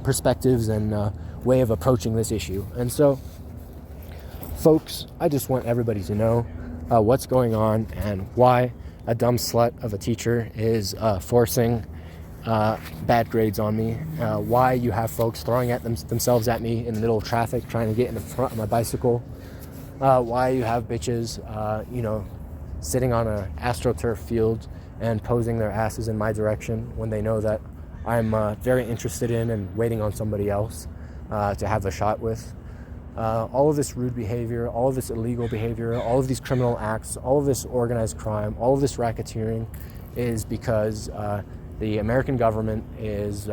perspectives and way of approaching this issue. And so, folks, I just want everybody to know what's going on and why a dumb slut of a teacher is forcing bad grades on me, why you have folks throwing themselves at me in the middle of traffic trying to get in the front of my bicycle, why you have bitches sitting on an AstroTurf field and posing their asses in my direction when they know that I'm very interested in and waiting on somebody else to have a shot with. All of this rude behavior, all of this illegal behavior, all of these criminal acts, all of this organized crime, all of this racketeering is because the American government is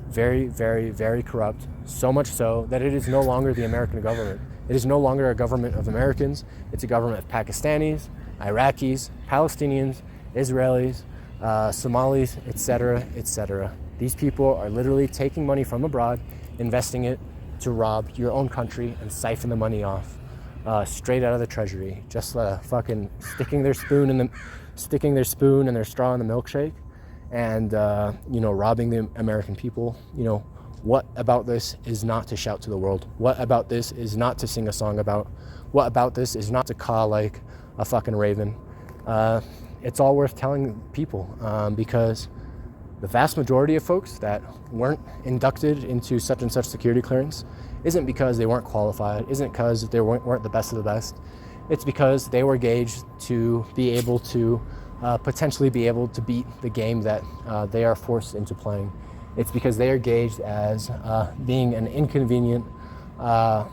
very, very, very corrupt, so much so that it is no longer the American government. It is no longer a government of Americans. It's a government of Pakistanis, Iraqis, Palestinians, Israelis, Somalis, etc., etc. These people are literally taking money from abroad, investing it to rob your own country and siphon the money off straight out of the treasury, just fucking sticking their spoon and their straw in the milkshake, and robbing the American people. What about this is not to shout to the world? What about this is not to sing a song about? What about this is not to caw like a fucking raven? It's all worth telling people because the vast majority of folks that weren't inducted into such and such security clearance isn't because they weren't qualified, isn't because they weren't the best of the best. It's because they were gauged to be able to potentially be able to beat the game that they are forced into playing. It's because they are gauged as being an inconvenient to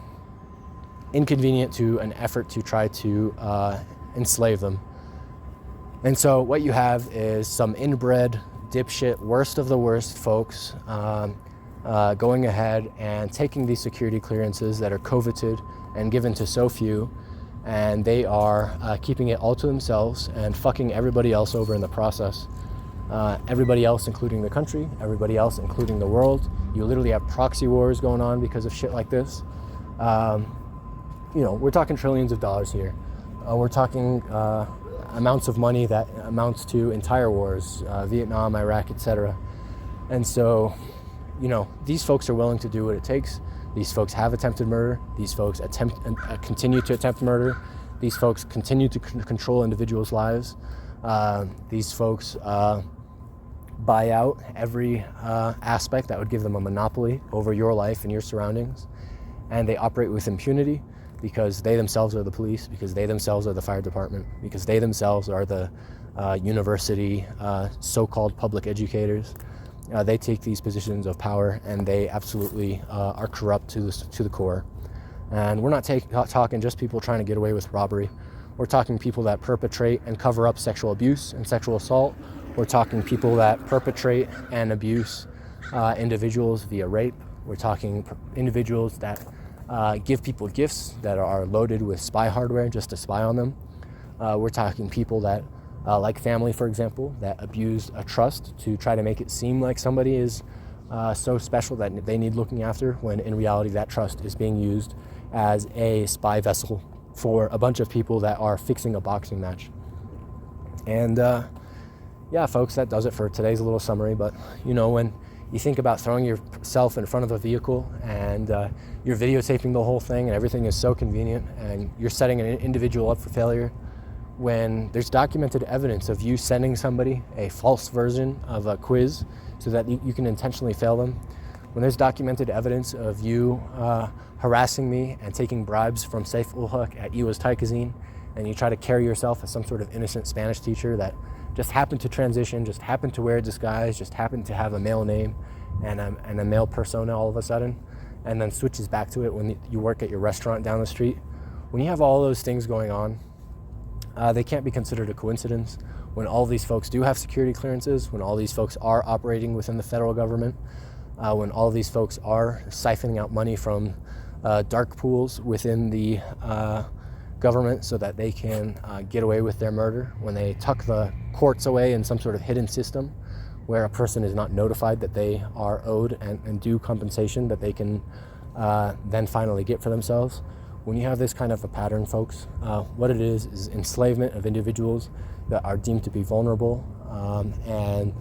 an effort to try to enslave them. And so what you have is some inbred, dipshit, worst of the worst folks going ahead and taking these security clearances that are coveted and given to so few, and they are keeping it all to themselves and fucking everybody else over in the process. Everybody else, including the country, everybody else, including the world. You literally have proxy wars going on because of shit like this. We're talking trillions of dollars here. We're talking amounts of money that amounts to entire wars, Vietnam, Iraq, etc. And so, these folks are willing to do what it takes. These folks have attempted murder. These folks continue to attempt murder. These folks continue to control individuals' lives. These folks buy out every aspect that would give them a monopoly over your life and your surroundings. And they operate with impunity because they themselves are the police, because they themselves are the fire department, because they themselves are the university so-called public educators. They take these positions of power and they absolutely are corrupt to the core. And we're not talking just people trying to get away with robbery. We're talking people that perpetrate and cover up sexual abuse and sexual assault. We're talking people that perpetrate and abuse individuals via rape. We're talking individuals that give people gifts that are loaded with spy hardware just to spy on them. We're talking people that like family, for example, that abused a trust to try to make it seem like somebody is so special that they need looking after, when in reality that trust is being used as a spy vessel for a bunch of people that are fixing a boxing match. And yeah, folks, that does it for today's little summary. But when you think about throwing yourself in front of a vehicle and you're videotaping the whole thing and everything is so convenient and you're setting an individual up for failure, when there's documented evidence of you sending somebody a false version of a quiz so that you can intentionally fail them, when there's documented evidence of you harassing me and taking bribes from Saif ul Haq at Iwas Taikazine, and you try to carry yourself as some sort of innocent Spanish teacher that just happened to transition, just happened to wear a disguise, just happened to have a male name and a male persona all of a sudden, and then switches back to it when you work at your restaurant down the street. When you have all those things going on, they can't be considered a coincidence. When all these folks do have security clearances, when all these folks are operating within the federal government, when all these folks are siphoning out money from dark pools within the government so that they can get away with their murder, when they tuck the courts away in some sort of hidden system where a person is not notified that they are owed and due compensation that they can then finally get for themselves. When you have this kind of a pattern, folks, what it is enslavement of individuals that are deemed to be vulnerable, and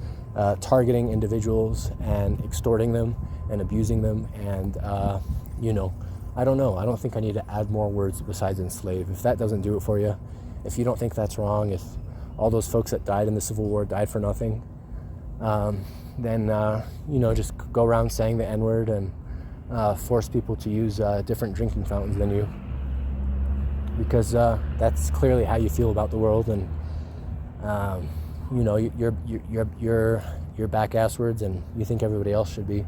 targeting individuals and extorting them and abusing them. And, I don't know. I don't think I need to add more words besides enslave. If that doesn't do it for you, if you don't think that's wrong, if all those folks that died in the Civil War died for nothing, then, just go around saying the N-word and force people to use different drinking fountains than you, because that's clearly how you feel about the world. And you're back-asswards and you think everybody else should be.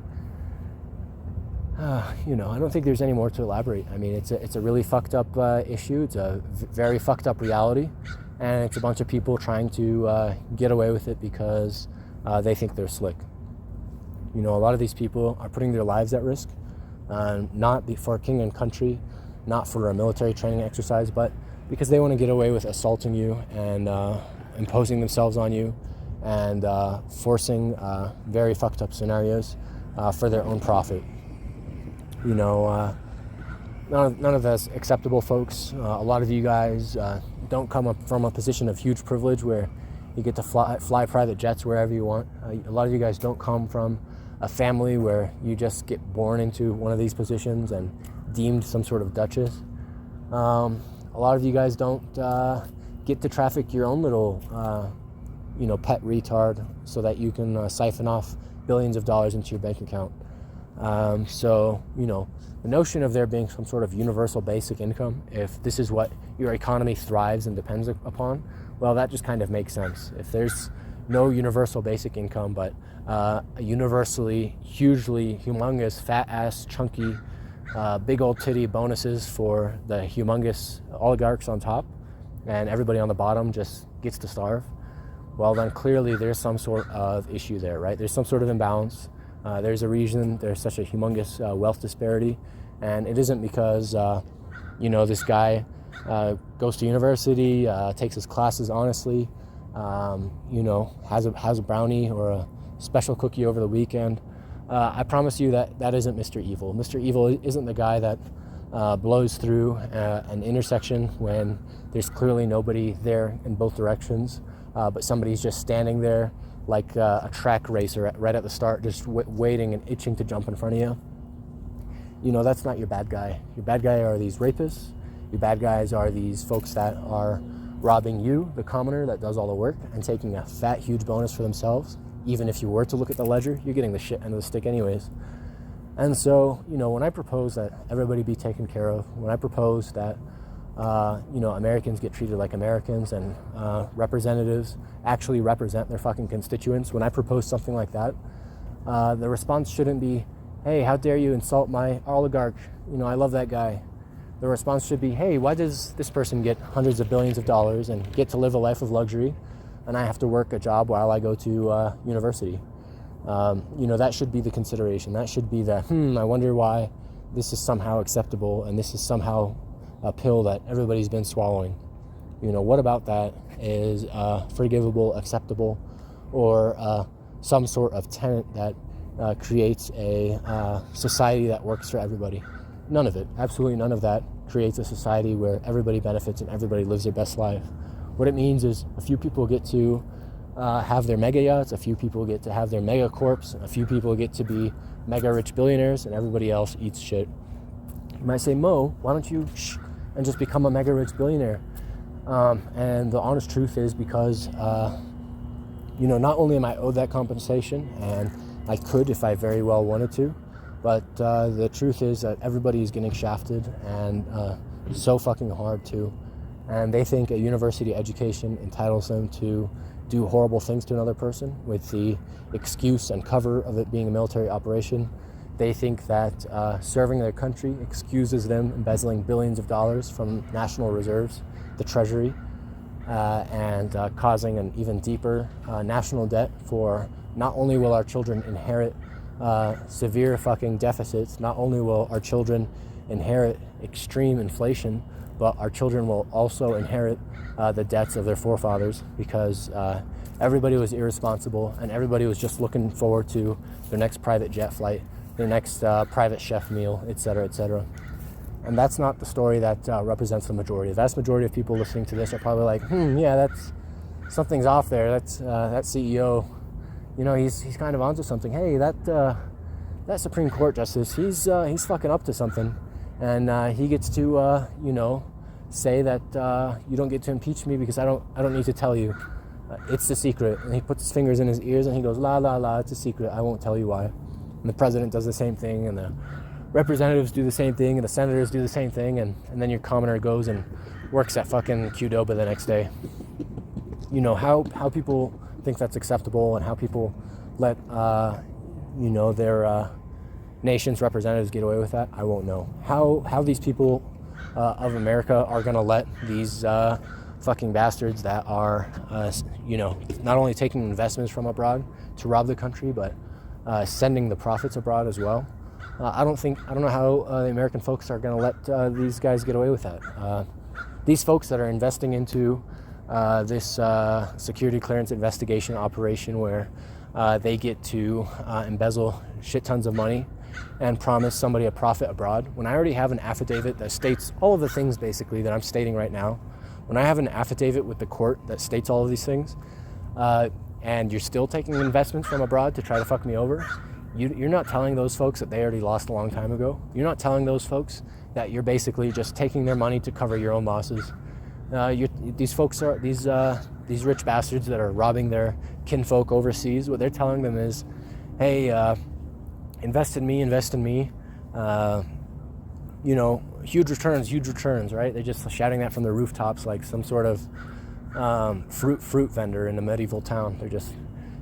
I don't think there's any more to elaborate. I mean, it's a really fucked up issue. It's a very fucked up reality, and it's a bunch of people trying to get away with it because they think they're slick. A lot of these people are putting their lives at risk, not for king and country, not for a military training exercise, but because they want to get away with assaulting you and imposing themselves on you and forcing very fucked up scenarios for their own profit. None of that's acceptable, folks. A lot of you guys don't come up from a position of huge privilege where you get to fly private jets wherever you want. A lot of you guys don't come from a family where you just get born into one of these positions and deemed some sort of duchess. A lot of you guys don't get to traffic your own little, pet retard so that you can siphon off billions of dollars into your bank account. The notion of there being some sort of universal basic income, if this is what your economy thrives and depends upon, well, that just kind of makes sense. If there's no universal basic income, but a universally, hugely, humongous, fat-ass, chunky, big old titty bonuses for the humongous oligarchs on top, and everybody on the bottom just gets to starve, well, then clearly there's some sort of issue there, right? There's some sort of imbalance. There's a reason there's such a humongous wealth disparity, and it isn't because, this guy goes to university, takes his classes honestly, has a brownie or a special cookie over the weekend. I promise you that isn't Mr. Evil. Mr. Evil isn't the guy that blows through an intersection when there's clearly nobody there in both directions, but somebody's just standing there like a track racer right at the start, just waiting and itching to jump in front of you. That's not your bad guy. Your bad guy are these rapists. Your bad guys are these folks that are robbing you, the commoner that does all the work, and taking a fat, huge bonus for themselves. Even if you were to look at the ledger, you're getting the shit end of the stick anyways. And so, when I propose that everybody be taken care of, when I propose that Americans get treated like Americans and representatives actually represent their fucking constituents, when I propose something like that, the response shouldn't be, hey, how dare you insult my oligarch? I love that guy. The response should be, hey, why does this person get hundreds of billions of dollars and get to live a life of luxury, and I have to work a job while I go to university? That should be the consideration. That should be the, I wonder why this is somehow acceptable and this is somehow a pill that everybody's been swallowing. What about that is forgivable, acceptable, or some sort of tenet that creates a society that works for everybody? None of it. Absolutely none of that creates a society where everybody benefits and everybody lives their best life. What it means is a few people get to have their mega yachts, a few people get to have their mega corps, a few people get to be mega rich billionaires, and everybody else eats shit. You might say, Mo, why don't you and just become a mega rich billionaire? And the honest truth is because, not only am I owed that compensation, and I could if I very well wanted to, but the truth is that everybody is getting shafted, and so fucking hard too. And they think a university education entitles them to do horrible things to another person with the excuse and cover of it being a military operation. They think that serving their country excuses them embezzling billions of dollars from national reserves, the treasury, and causing an even deeper national debt. For not only will our children inherit severe fucking deficits, not only will our children inherit extreme inflation, but our children will also inherit the debts of their forefathers, because everybody was irresponsible and everybody was just looking forward to their next private jet flight, their next private chef meal, etc., etc. And that's not the story that represents the majority. The vast majority of people listening to this are probably like, yeah, something's off there. That's that CEO, he's kind of onto something. Hey, that Supreme Court justice, he's fucking up to something, and he gets to say that you don't get to impeach me because I don't need to tell you. It's the secret. And he puts his fingers in his ears and he goes, la la la, it's a secret. I won't tell you why. And the president does the same thing, and the representatives do the same thing, and the senators do the same thing, and then your commoner goes and works at fucking Qdoba the next day. How people think that's acceptable, and how people let their nation's representatives get away with that, I won't know. How these people of America are gonna let these fucking bastards that are not only taking investments from abroad to rob the country, but sending the profits abroad as well. I don't know how the American folks are going to let these guys get away with that. These folks that are investing into this security clearance investigation operation, where they get to embezzle shit tons of money and promise somebody a profit abroad. When I already have an affidavit that states all of the things basically that I'm stating right now, when I have an affidavit with the court that states all of these things, and you're still taking investments from abroad to try to fuck me over, you're not telling those folks that they already lost a long time ago. You're not telling those folks that you're basically just taking their money to cover your own losses. These folks are these rich bastards that are robbing their kinfolk overseas. What they're telling them is, hey, invest in me. Huge returns, right? They're just shouting that from the rooftops like some sort of fruit vendor in a medieval town. They're just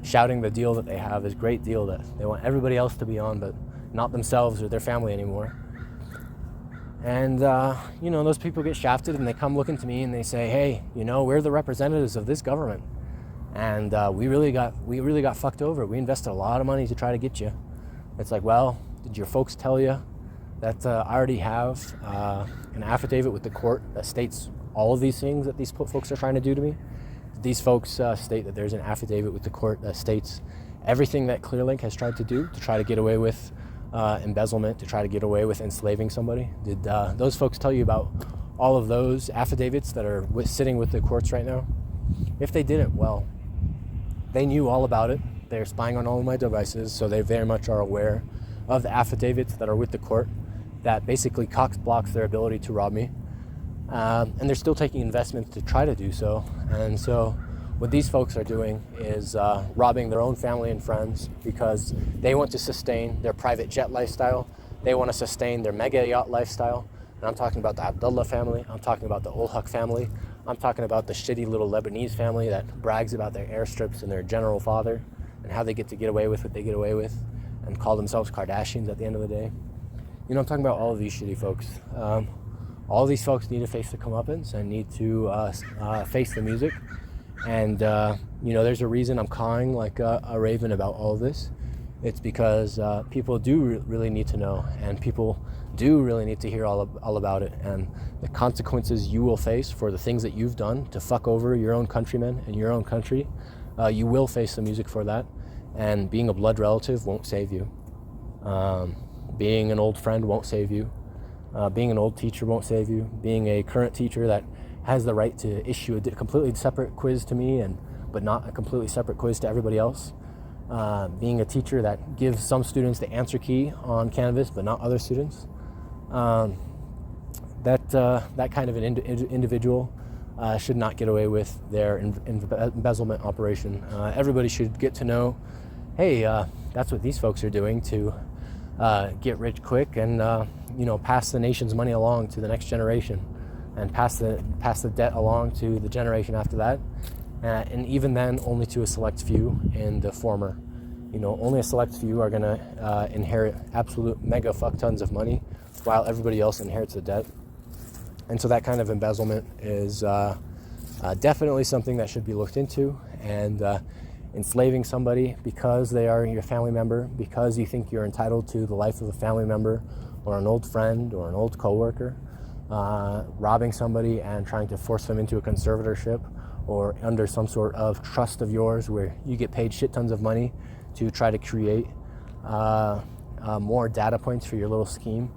shouting the deal that they have is great deal that they want everybody else to be on, but not themselves or their family anymore. And those people get shafted, and they come looking to me and they say, hey, we're the representatives of this government, and we really got fucked over. We invested a lot of money to try to get you. It's like, well, did your folks tell you that I already have an affidavit with the court that states all of these things that these folks are trying to do to me? These folks state that there's an affidavit with the court that states everything that Clearlink has tried to do to try to get away with embezzlement, to try to get away with enslaving somebody. Did those folks tell you about all of those affidavits that are sitting with the courts right now? If they didn't, well, they knew all about it. They're spying on all of my devices, so they very much are aware of the affidavits that are with the court that basically blocks their ability to rob me. And they're still taking investments to try to do so. And so what these folks are doing is robbing their own family and friends because they want to sustain their private jet lifestyle. They want to sustain their mega yacht lifestyle. And I'm talking about the Abdullah family. I'm talking about the Ol Haq family. I'm talking about the shitty little Lebanese family that brags about their airstrips and their general father and how they get to get away with what they get away with and call themselves Kardashians at the end of the day. I'm talking about all of these shitty folks. All of these folks need to face the comeuppance and need to face the music. And, there's a reason I'm cawing like a raven about all of this. It's because people do really need to know, and people do really need to hear all about it, and the consequences you will face for the things that you've done to fuck over your own countrymen in your own country. You will face the music for that, and being a blood relative won't save you. Being an old friend won't save you. Being an old teacher won't save you. Being a current teacher that has the right to issue a completely separate quiz to me, but not a completely separate quiz to everybody else. Being a teacher that gives some students the answer key on Canvas, but not other students. That kind of an individual should not get away with their embezzlement operation. Everybody should get to know, hey, that's what these folks are doing to get rich quick and pass the nation's money along to the next generation, and pass the debt along to the generation after that. And even then, only to a select few in the former. Only a select few are going to inherit absolute mega fuck tons of money, while everybody else inherits the debt. And so that kind of embezzlement is definitely something that should be looked into. And enslaving somebody because they are your family member, because you think you're entitled to the life of a family member or an old friend or an old coworker, robbing somebody and trying to force them into a conservatorship or under some sort of trust of yours where you get paid shit tons of money to try to create more data points for your little scheme.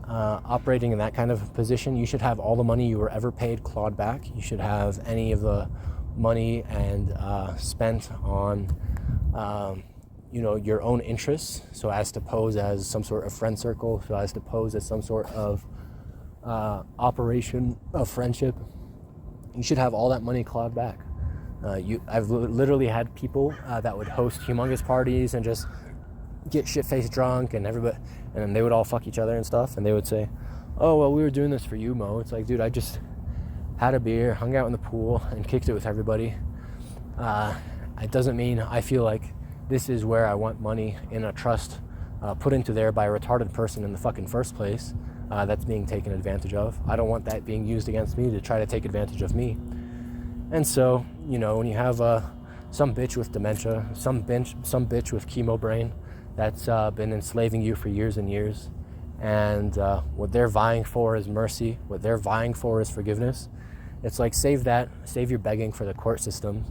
Operating in that kind of position, you should have all the money you were ever paid clawed back. You should have any of the money and spent on your own interests, so as to pose as some sort of friend circle, so as to pose as some sort of operation of friendship. You should have all that money clawed back. I've literally had people that would host humongous parties and just get shit-faced drunk, and then they would all fuck each other and stuff, and they would say, oh, well, we were doing this for you, Mo. It's like, dude, I just had a beer, hung out in the pool, and kicked it with everybody. It doesn't mean I feel like this is where I want money in a trust put into there by a retarded person in the fucking first place that's being taken advantage of. I don't want that being used against me to try to take advantage of me. And so, when you have some bitch with dementia, some bitch with chemo brain that's been enslaving you for years and years, and what they're vying for is mercy, what they're vying for is forgiveness, it's like, save your begging for the court system.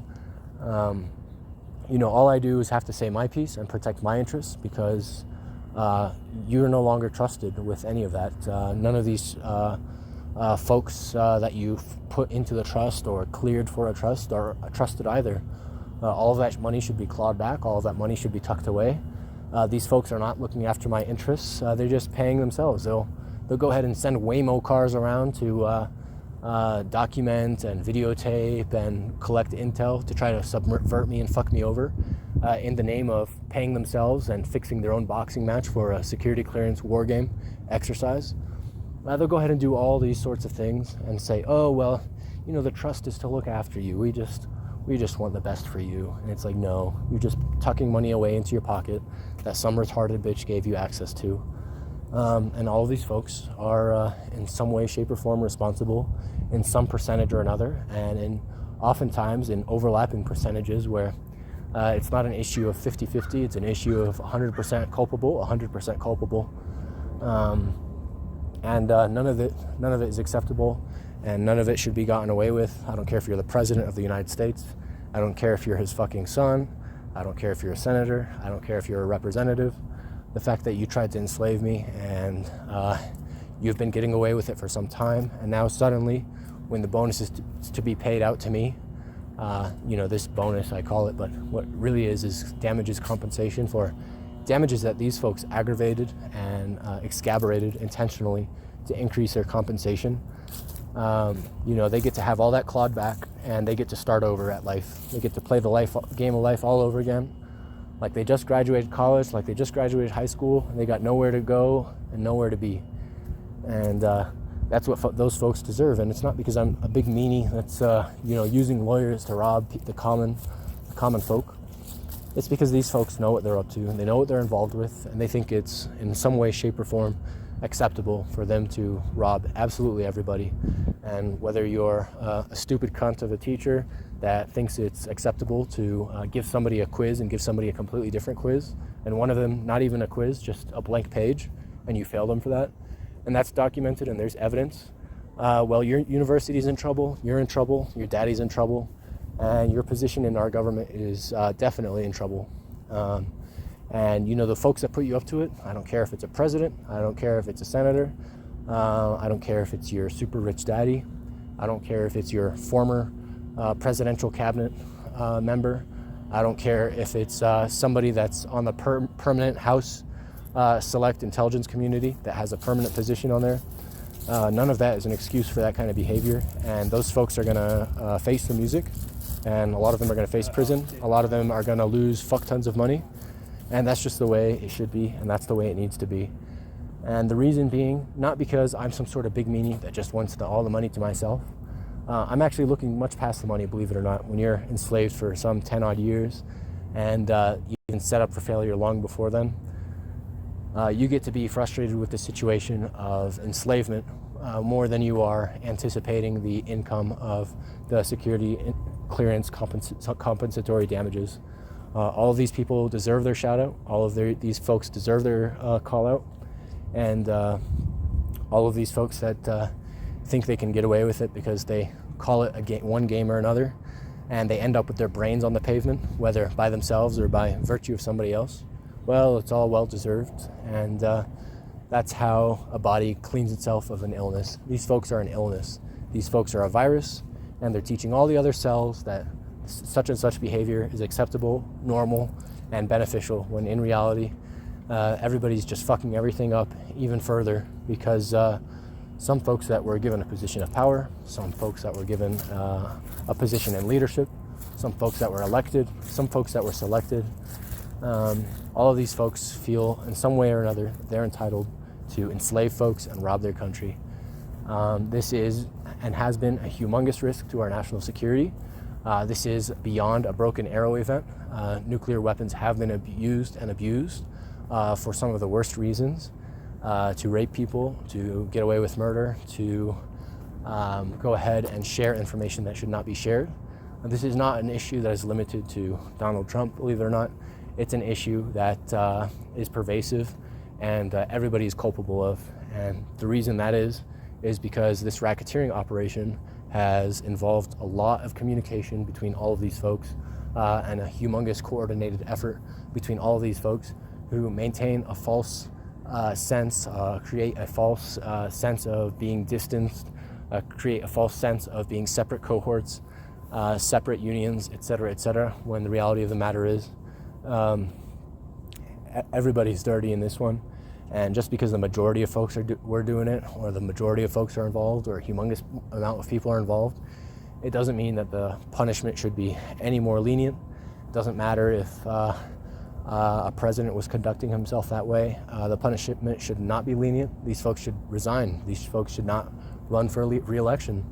All I do is have to say my piece and protect my interests, because you're no longer trusted with any of that. None of these folks that you've put into the trust or cleared for a trust are trusted either. All of that money should be clawed back. All of that money should be tucked away. These folks are not looking after my interests. They're just paying themselves. They'll go ahead and send Waymo cars around to document and videotape and collect intel to try to subvert me and fuck me over in the name of paying themselves and fixing their own boxing match for a security clearance war game exercise. They'll go ahead and do all these sorts of things and say, oh, well, the trust is to look after you. We just want the best for you. And it's like, no, you're just tucking money away into your pocket that some retarded bitch gave you access to. And all of these folks are in some way, shape, or form responsible in some percentage or another, and oftentimes in overlapping percentages where it's not an issue of 50-50, it's an issue of 100% culpable, 100% culpable. And none of it is acceptable, and none of it should be gotten away with. I don't care if you're the president of the United States. I don't care if you're his fucking son. I don't care if you're a senator. I don't care if you're a representative. The fact that you tried to enslave me and you've been getting away with it for some time, and now suddenly, when the bonus is to be paid out to me, this bonus, I call it, but what really is damages compensation for damages that these folks aggravated and excavated intentionally to increase their compensation. They get to have all that clawed back, and they get to start over at life. They get to play the game of life all over again. Like they just graduated college, like they just graduated high school, and they got nowhere to go and nowhere to be. And that's what those folks deserve. And it's not because I'm a big meanie that's using lawyers to rob the common folk. It's because these folks know what they're up to, and they know what they're involved with, and they think it's in some way, shape, or form acceptable for them to rob absolutely everybody. And whether you're a stupid cunt of a teacher that thinks it's acceptable to give somebody a quiz and give somebody a completely different quiz, and one of them not even a quiz, just a blank page, and you fail them for that, and that's documented and there's evidence, well, your university's in trouble, you're in trouble, your daddy's in trouble, and your position in our government is definitely in trouble. And the folks that put you up to it, I don't care if it's a president, I don't care if it's a senator, I don't care if it's your super rich daddy, I don't care if it's your former presidential cabinet member, I don't care if it's somebody that's on the permanent House Select Intelligence Community that has a permanent position on there. None of that is an excuse for that kind of behavior, and those folks are going to face the music, and a lot of them are going to face prison. A lot of them are going to lose fuck tons of money, and that's just the way it should be, and that's the way it needs to be. And the reason being, not because I'm some sort of big meanie that just wants all the money to myself. I'm actually looking much past the money, believe it or not. When you're enslaved for some 10 odd years and you've been set up for failure long before then, you get to be frustrated with the situation of enslavement more than you are anticipating the income of the security clearance compensatory damages. All of these people deserve their shout out. All of these folks deserve their call out. And all of these folks that think they can get away with it because they call it one game or another, and they end up with their brains on the pavement, whether by themselves or by virtue of somebody else. Well, it's all well-deserved, and that's how a body cleans itself of an illness. These folks are an illness. These folks are a virus, and they're teaching all the other cells that such and such behavior is acceptable, normal, and beneficial, when in reality, everybody's just fucking everything up even further because some folks that were given a position of power, some folks that were given a position in leadership, some folks that were elected, some folks that were selected, all of these folks feel in some way or another they're entitled to enslave folks and rob their country. This is and has been a humongous risk to our national security. This is beyond a broken arrow event. Nuclear weapons have been used and abused for some of the worst reasons. To rape people, to get away with murder, to go ahead and share information that should not be shared. This is not an issue that is limited to Donald Trump, believe it or not. It's an issue that is pervasive and everybody is culpable of. And the reason that is because this racketeering operation has involved a lot of communication between all of these folks and a humongous coordinated effort between all of these folks who maintain a false create a false sense of being distanced, create a false sense of being separate cohorts, separate unions, etc., when the reality of the matter is everybody's dirty in this one. And just because the majority of folks were doing it, or the majority of folks are involved, or a humongous amount of people are involved, it doesn't mean that the punishment should be any more lenient. It doesn't matter if a president was conducting himself that way. The punishment should not be lenient. These folks should resign. These folks should not run for re-election.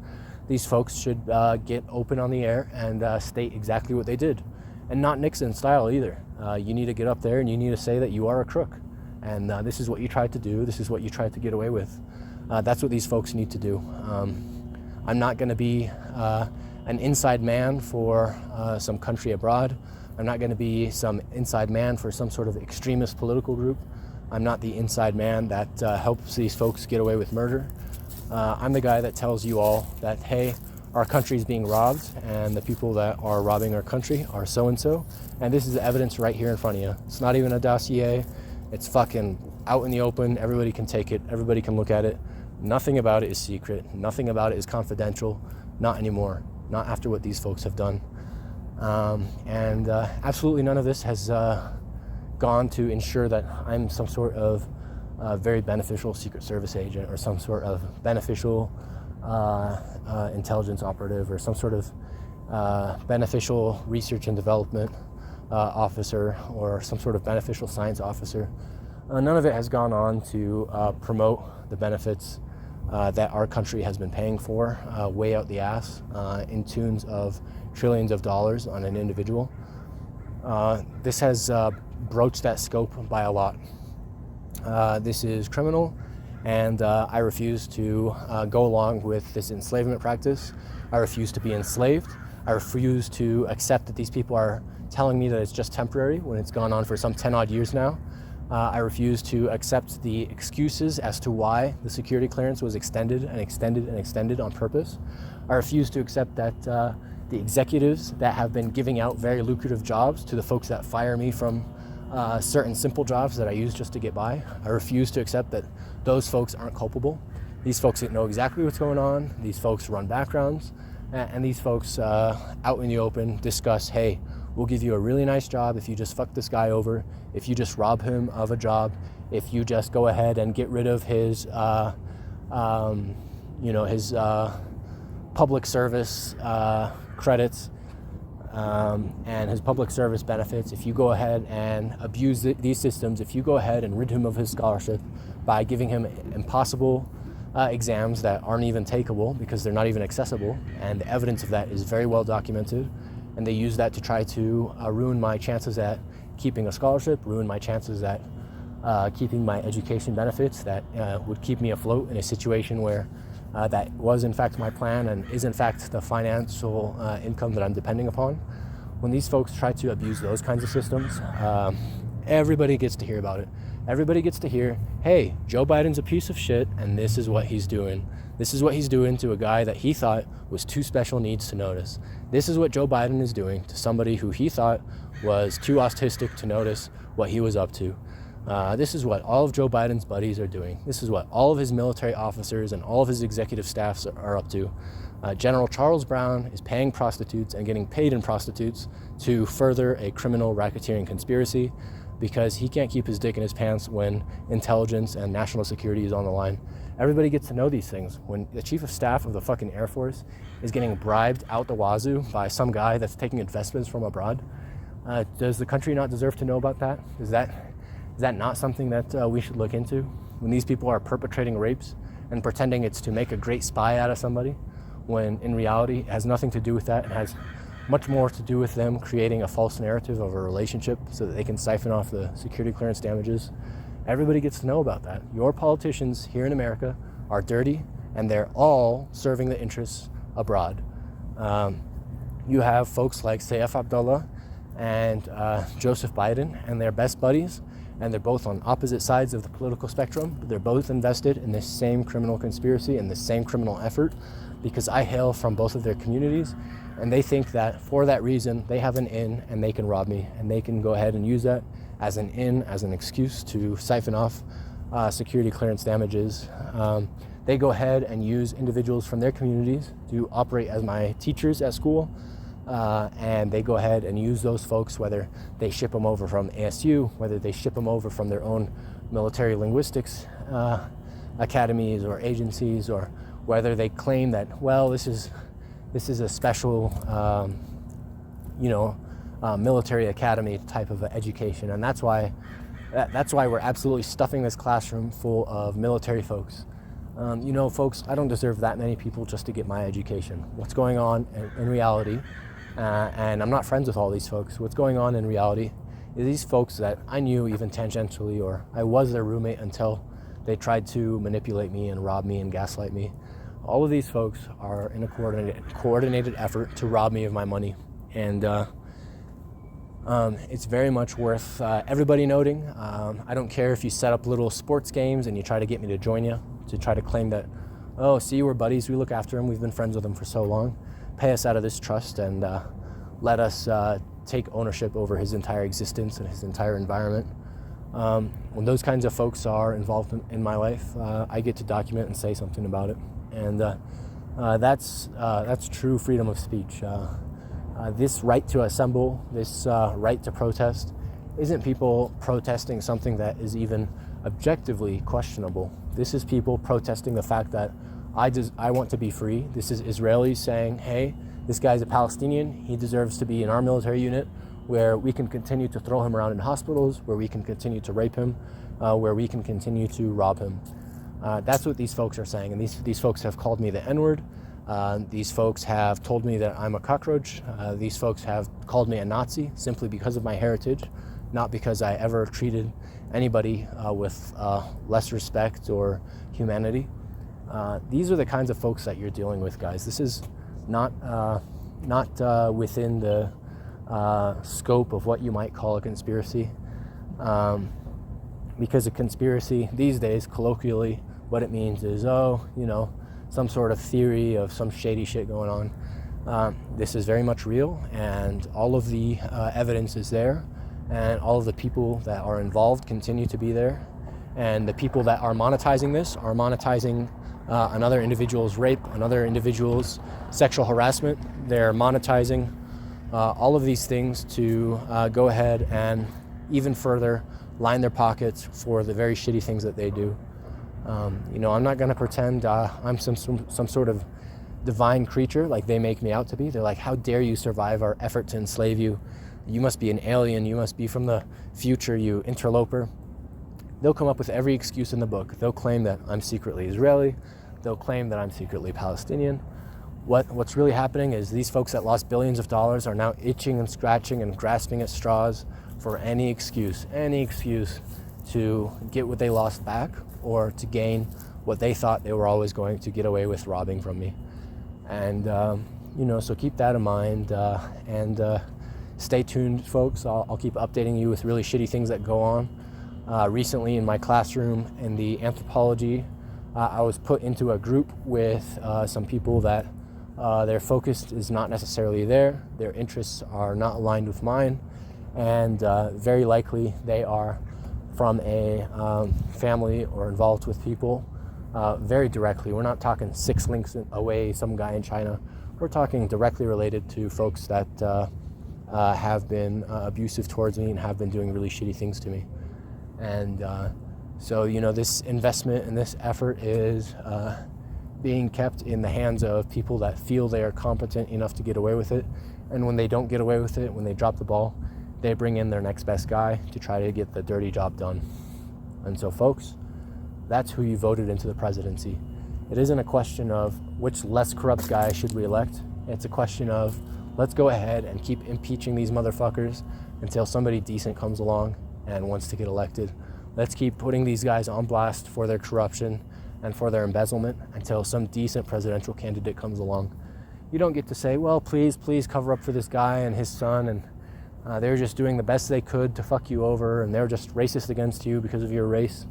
These folks should get open on the air and state exactly what they did. And not Nixon style either. You need to get up there and you need to say that you are a crook. And this is what you tried to do. This is what you tried to get away with. That's what these folks need to do. I'm not going to be an inside man for some country abroad. I'm not going to be some inside man for some sort of extremist political group. I'm not the inside man that helps these folks get away with murder. I'm the guy that tells you all that, hey, our country is being robbed, and the people that are robbing our country are so-and-so, and this is the evidence right here in front of you. It's not even a dossier. It's fucking out in the open. Everybody can take it. Everybody can look at it. Nothing about it is secret. Nothing about it is confidential. Not anymore. Not after what these folks have done. And absolutely none of this has gone to ensure that I'm some sort of very beneficial Secret Service agent, or some sort of beneficial intelligence operative, or some sort of beneficial research and development officer, or some sort of beneficial science officer. None of it has gone on to promote the benefits that our country has been paying for way out the ass in tunes of trillions of dollars on an individual. This has broached that scope by a lot. This is criminal, and I refuse to go along with this enslavement practice. I refuse to be enslaved. I refuse to accept that these people are telling me that it's just temporary when it's gone on for some 10 odd years now. I refuse to accept the excuses as to why the security clearance was extended and extended and extended on purpose. I refuse to accept that the executives that have been giving out very lucrative jobs to the folks that fire me from certain simple jobs that I use just to get by, I refuse to accept that those folks aren't culpable. These folks know exactly what's going on. These folks run backgrounds, and these folks out in the open discuss, hey, we'll give you a really nice job if you just fuck this guy over, if you just rob him of a job, if you just go ahead and get rid of his, his public service credits and his public service benefits. If you go ahead and abuse these systems, if you go ahead and rid him of his scholarship by giving him impossible exams that aren't even takeable because they're not even accessible, and the evidence of that is very well documented, and they use that to try to ruin my chances at keeping a scholarship, ruin my chances at keeping my education benefits that would keep me afloat in a situation where that was in fact my plan and is in fact the financial income that I'm depending upon. When these folks try to abuse those kinds of systems, everybody gets to hear about it. Everybody gets to hear, hey, Joe Biden's a piece of shit and this is what he's doing. This is what he's doing to a guy that he thought was too special needs to notice. This is what Joe Biden is doing to somebody who he thought was too autistic to notice what he was up to. This is what all of Joe Biden's buddies are doing. This is what all of his military officers and all of his executive staffs are up to. General Charles Brown is paying prostitutes and getting paid in prostitutes to further a criminal racketeering conspiracy because he can't keep his dick in his pants when intelligence and national security is on the line. Everybody gets to know these things. When the chief of staff of the fucking Air Force is getting bribed out the wazoo by some guy that's taking investments from abroad, does the country not deserve to know about that? Is that not something that we should look into? When these people are perpetrating rapes and pretending it's to make a great spy out of somebody, when in reality it has nothing to do with that. It has much more to do with them creating a false narrative of a relationship so that they can siphon off the security clearance damages. Everybody gets to know about that. Your politicians here in America are dirty, and they're all serving the interests abroad. You have folks like Saif Abdullah and Joseph Biden and their best buddies, and they're both on opposite sides of the political spectrum, but they're both invested in this same criminal conspiracy and this same criminal effort because I hail from both of their communities, and they think that for that reason they have an in and they can rob me, and they can go ahead and use that as an in, as an excuse to siphon off security clearance damages. They go ahead and use individuals from their communities to operate as my teachers at school, and they go ahead and use those folks, whether they ship them over from ASU, whether they ship them over from their own military linguistics academies or agencies, or whether they claim that, well, this is a special military academy type of education, and that's why we're absolutely stuffing this classroom full of military folks. Folks, I don't deserve that many people just to get my education. What's going on in reality, and I'm not friends with all these folks, what's going on in reality is these folks that I knew even tangentially, or I was their roommate until they tried to manipulate me and rob me and gaslight me. All of these folks are in a coordinated effort to rob me of my money, and it's very much worth everybody noting. I don't care if you set up little sports games and you try to get me to join you, to try to claim that, oh, see, we're buddies, we look after him, we've been friends with him for so long. Pay us out of this trust and let us take ownership over his entire existence and his entire environment. When those kinds of folks are involved in my life, I get to document and say something about it. And that's true freedom of speech. This right to assemble, this right to protest, isn't people protesting something that is even objectively questionable. This is people protesting the fact that I want to be free. This is Israelis saying, hey, this guy's a Palestinian. He deserves to be in our military unit where we can continue to throw him around in hospitals, where we can continue to rape him, where we can continue to rob him. That's what these folks are saying. And these folks have called me the N-word. These folks have told me that I'm a cockroach. These folks have called me a Nazi simply because of my heritage, not because I ever treated anybody with less respect or humanity. These are the kinds of folks that you're dealing with, guys. This is not within the scope of what you might call a conspiracy. because a conspiracy these days, colloquially, what it means is, some sort of theory of some shady shit going on. This is very much real, and all of the evidence is there, and all of the people that are involved continue to be there, and the people that are monetizing this are monetizing another individual's rape, another individual's sexual harassment. They're monetizing all of these things to go ahead and even further line their pockets for the very shitty things that they do. I'm not going to pretend I'm some sort of divine creature like they make me out to be. They're like, how dare you survive our effort to enslave you? You must be an alien. You must be from the future, you interloper. They'll come up with every excuse in the book. They'll claim that I'm secretly Israeli. They'll claim that I'm secretly Palestinian. What's really happening is these folks that lost billions of dollars are now itching and scratching and grasping at straws for any excuse to get what they lost back, or to gain what they thought they were always going to get away with robbing from me. And, so keep that in mind, and stay tuned, folks. I'll keep updating you with really shitty things that go on. Recently in my classroom in the anthropology, I was put into a group with some people that their focus is not necessarily there. Their interests are not aligned with mine, and very likely they are from a family or involved with people very directly. We're not talking 6 links away, some guy in China. We're talking directly related to folks that have been abusive towards me and have been doing really shitty things to me. And so this investment and this effort is being kept in the hands of people that feel they are competent enough to get away with it. And when they don't get away with it, when they drop the ball, they bring in their next best guy to try to get the dirty job done. And so, folks, that's who you voted into the presidency. It isn't a question of which less corrupt guy should we elect. It's a question of, let's go ahead and keep impeaching these motherfuckers until somebody decent comes along and wants to get elected. Let's keep putting these guys on blast for their corruption and for their embezzlement until some decent presidential candidate comes along. You don't get to say, well, please cover up for this guy and his son, and they were just doing the best they could to fuck you over, and they're just racist against you because of your race.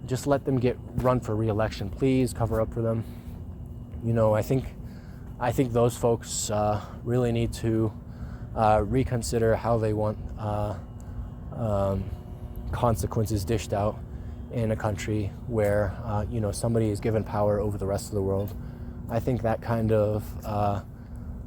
Just let them get run for re-election. Please cover up for them. I think those folks really need to reconsider how they want consequences dished out in a country where somebody is given power over the rest of the world. I think that kind of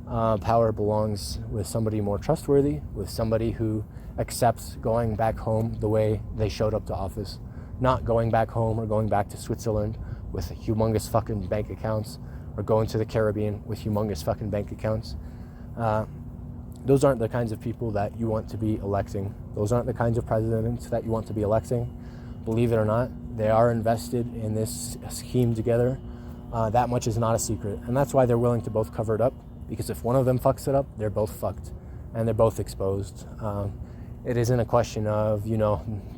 power belongs with somebody more trustworthy, with somebody who accepts going back home the way they showed up to office, not going back home or going back to Switzerland with humongous fucking bank accounts, or going to the Caribbean with humongous fucking bank accounts. Those aren't the kinds of people that you want to be electing. Those aren't the kinds of presidents that you want to be electing. Believe it or not, they are invested in this scheme together. That much is not a secret. And that's why they're willing to both cover it up, because if one of them fucks it up, they're both fucked, and they're both exposed. It isn't a question of,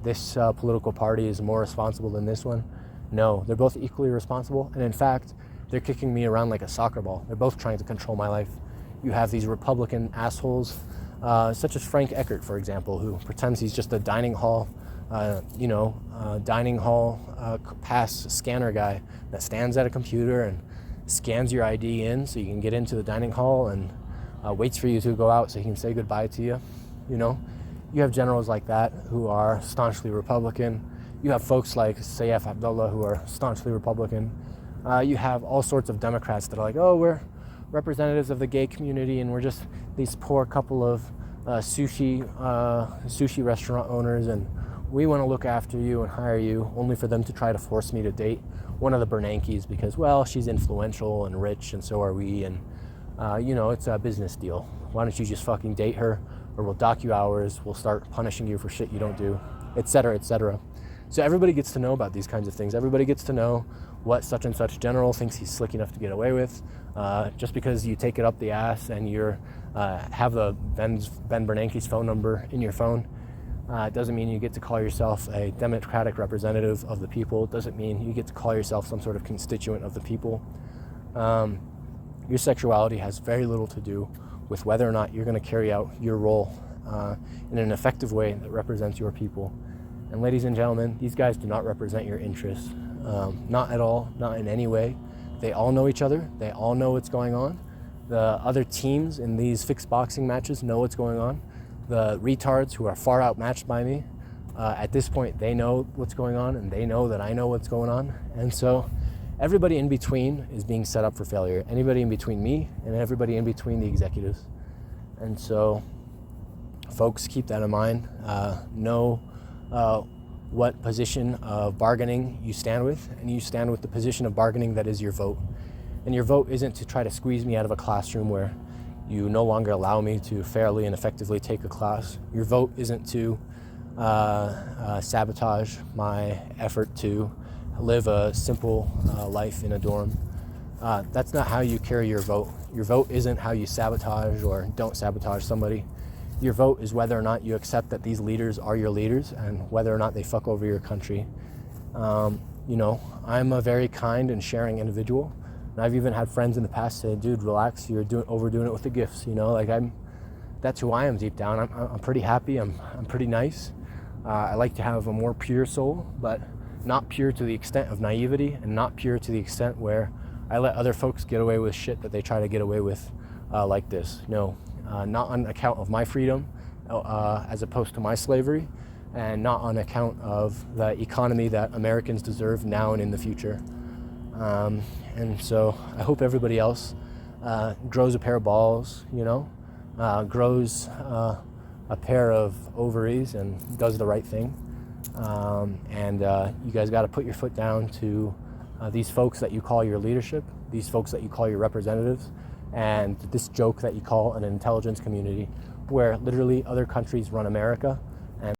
this political party is more responsible than this one. No, they're both equally responsible. And in fact, they're kicking me around like a soccer ball. They're both trying to control my life. You have these Republican assholes, such as Frank Eckert, for example, who pretends he's just a dining hall pass scanner guy that stands at a computer and scans your ID in so you can get into the dining hall, and waits for you to go out so he can say goodbye to you. You have generals like that who are staunchly Republican. You have folks like Saif Abdullah who are staunchly Republican. You have all sorts of Democrats that are like, oh, we're representatives of the gay community, and we're just these poor couple of sushi restaurant owners, and we want to look after you and hire you, only for them to try to force me to date one of the Bernankes because, well, she's influential and rich, and so are we, and it's a business deal. Why don't you just fucking date her, or we'll dock you hours, we'll start punishing you for shit you don't do, etc., etc. So everybody gets to know about these kinds of things. Everybody gets to know what such and such general thinks he's slick enough to get away with. Just because you take it up the ass and you're have the Ben Bernanke's phone number in your phone, doesn't mean you get to call yourself a democratic representative of the people. It doesn't mean you get to call yourself some sort of constituent of the people. Your sexuality has very little to do with whether or not you're going to carry out your role in an effective way that represents your people. And ladies and gentlemen, these guys do not represent your interests. Not at all, not in any way. They all know each other. They all know what's going on. The other teams in these fixed boxing matches know what's going on. The retards who are far outmatched by me, at this point, they know what's going on, and they know that I know what's going on. And so everybody in between is being set up for failure. Anybody in between me and everybody in between the executives. And so folks, keep that in mind. Know what position of bargaining you stand with, and you stand with the position of bargaining that is your vote. And your vote isn't to try to squeeze me out of a classroom where you no longer allow me to fairly and effectively take a class. Your vote isn't to sabotage my effort to live a simple life in a dorm. That's not how you carry your vote. Your vote isn't how you sabotage or don't sabotage somebody. Your vote is whether or not you accept that these leaders are your leaders and whether or not they fuck over your country. I'm a very kind and sharing individual. And I've even had friends in the past say, dude, relax, you're overdoing it with the gifts. That's who I am deep down. I'm pretty happy, I'm pretty nice. I like to have a more pure soul, but not pure to the extent of naivety and not pure to the extent where I let other folks get away with shit that they try to get away with like this. No, not on account of my freedom as opposed to my slavery, and not on account of the economy that Americans deserve now and in the future. And so I hope everybody else grows a pair of balls, grows a pair of ovaries and does the right thing. You guys got to put your foot down to these folks that you call your leadership, these folks that you call your representatives, and this joke that you call an intelligence community, where literally other countries run America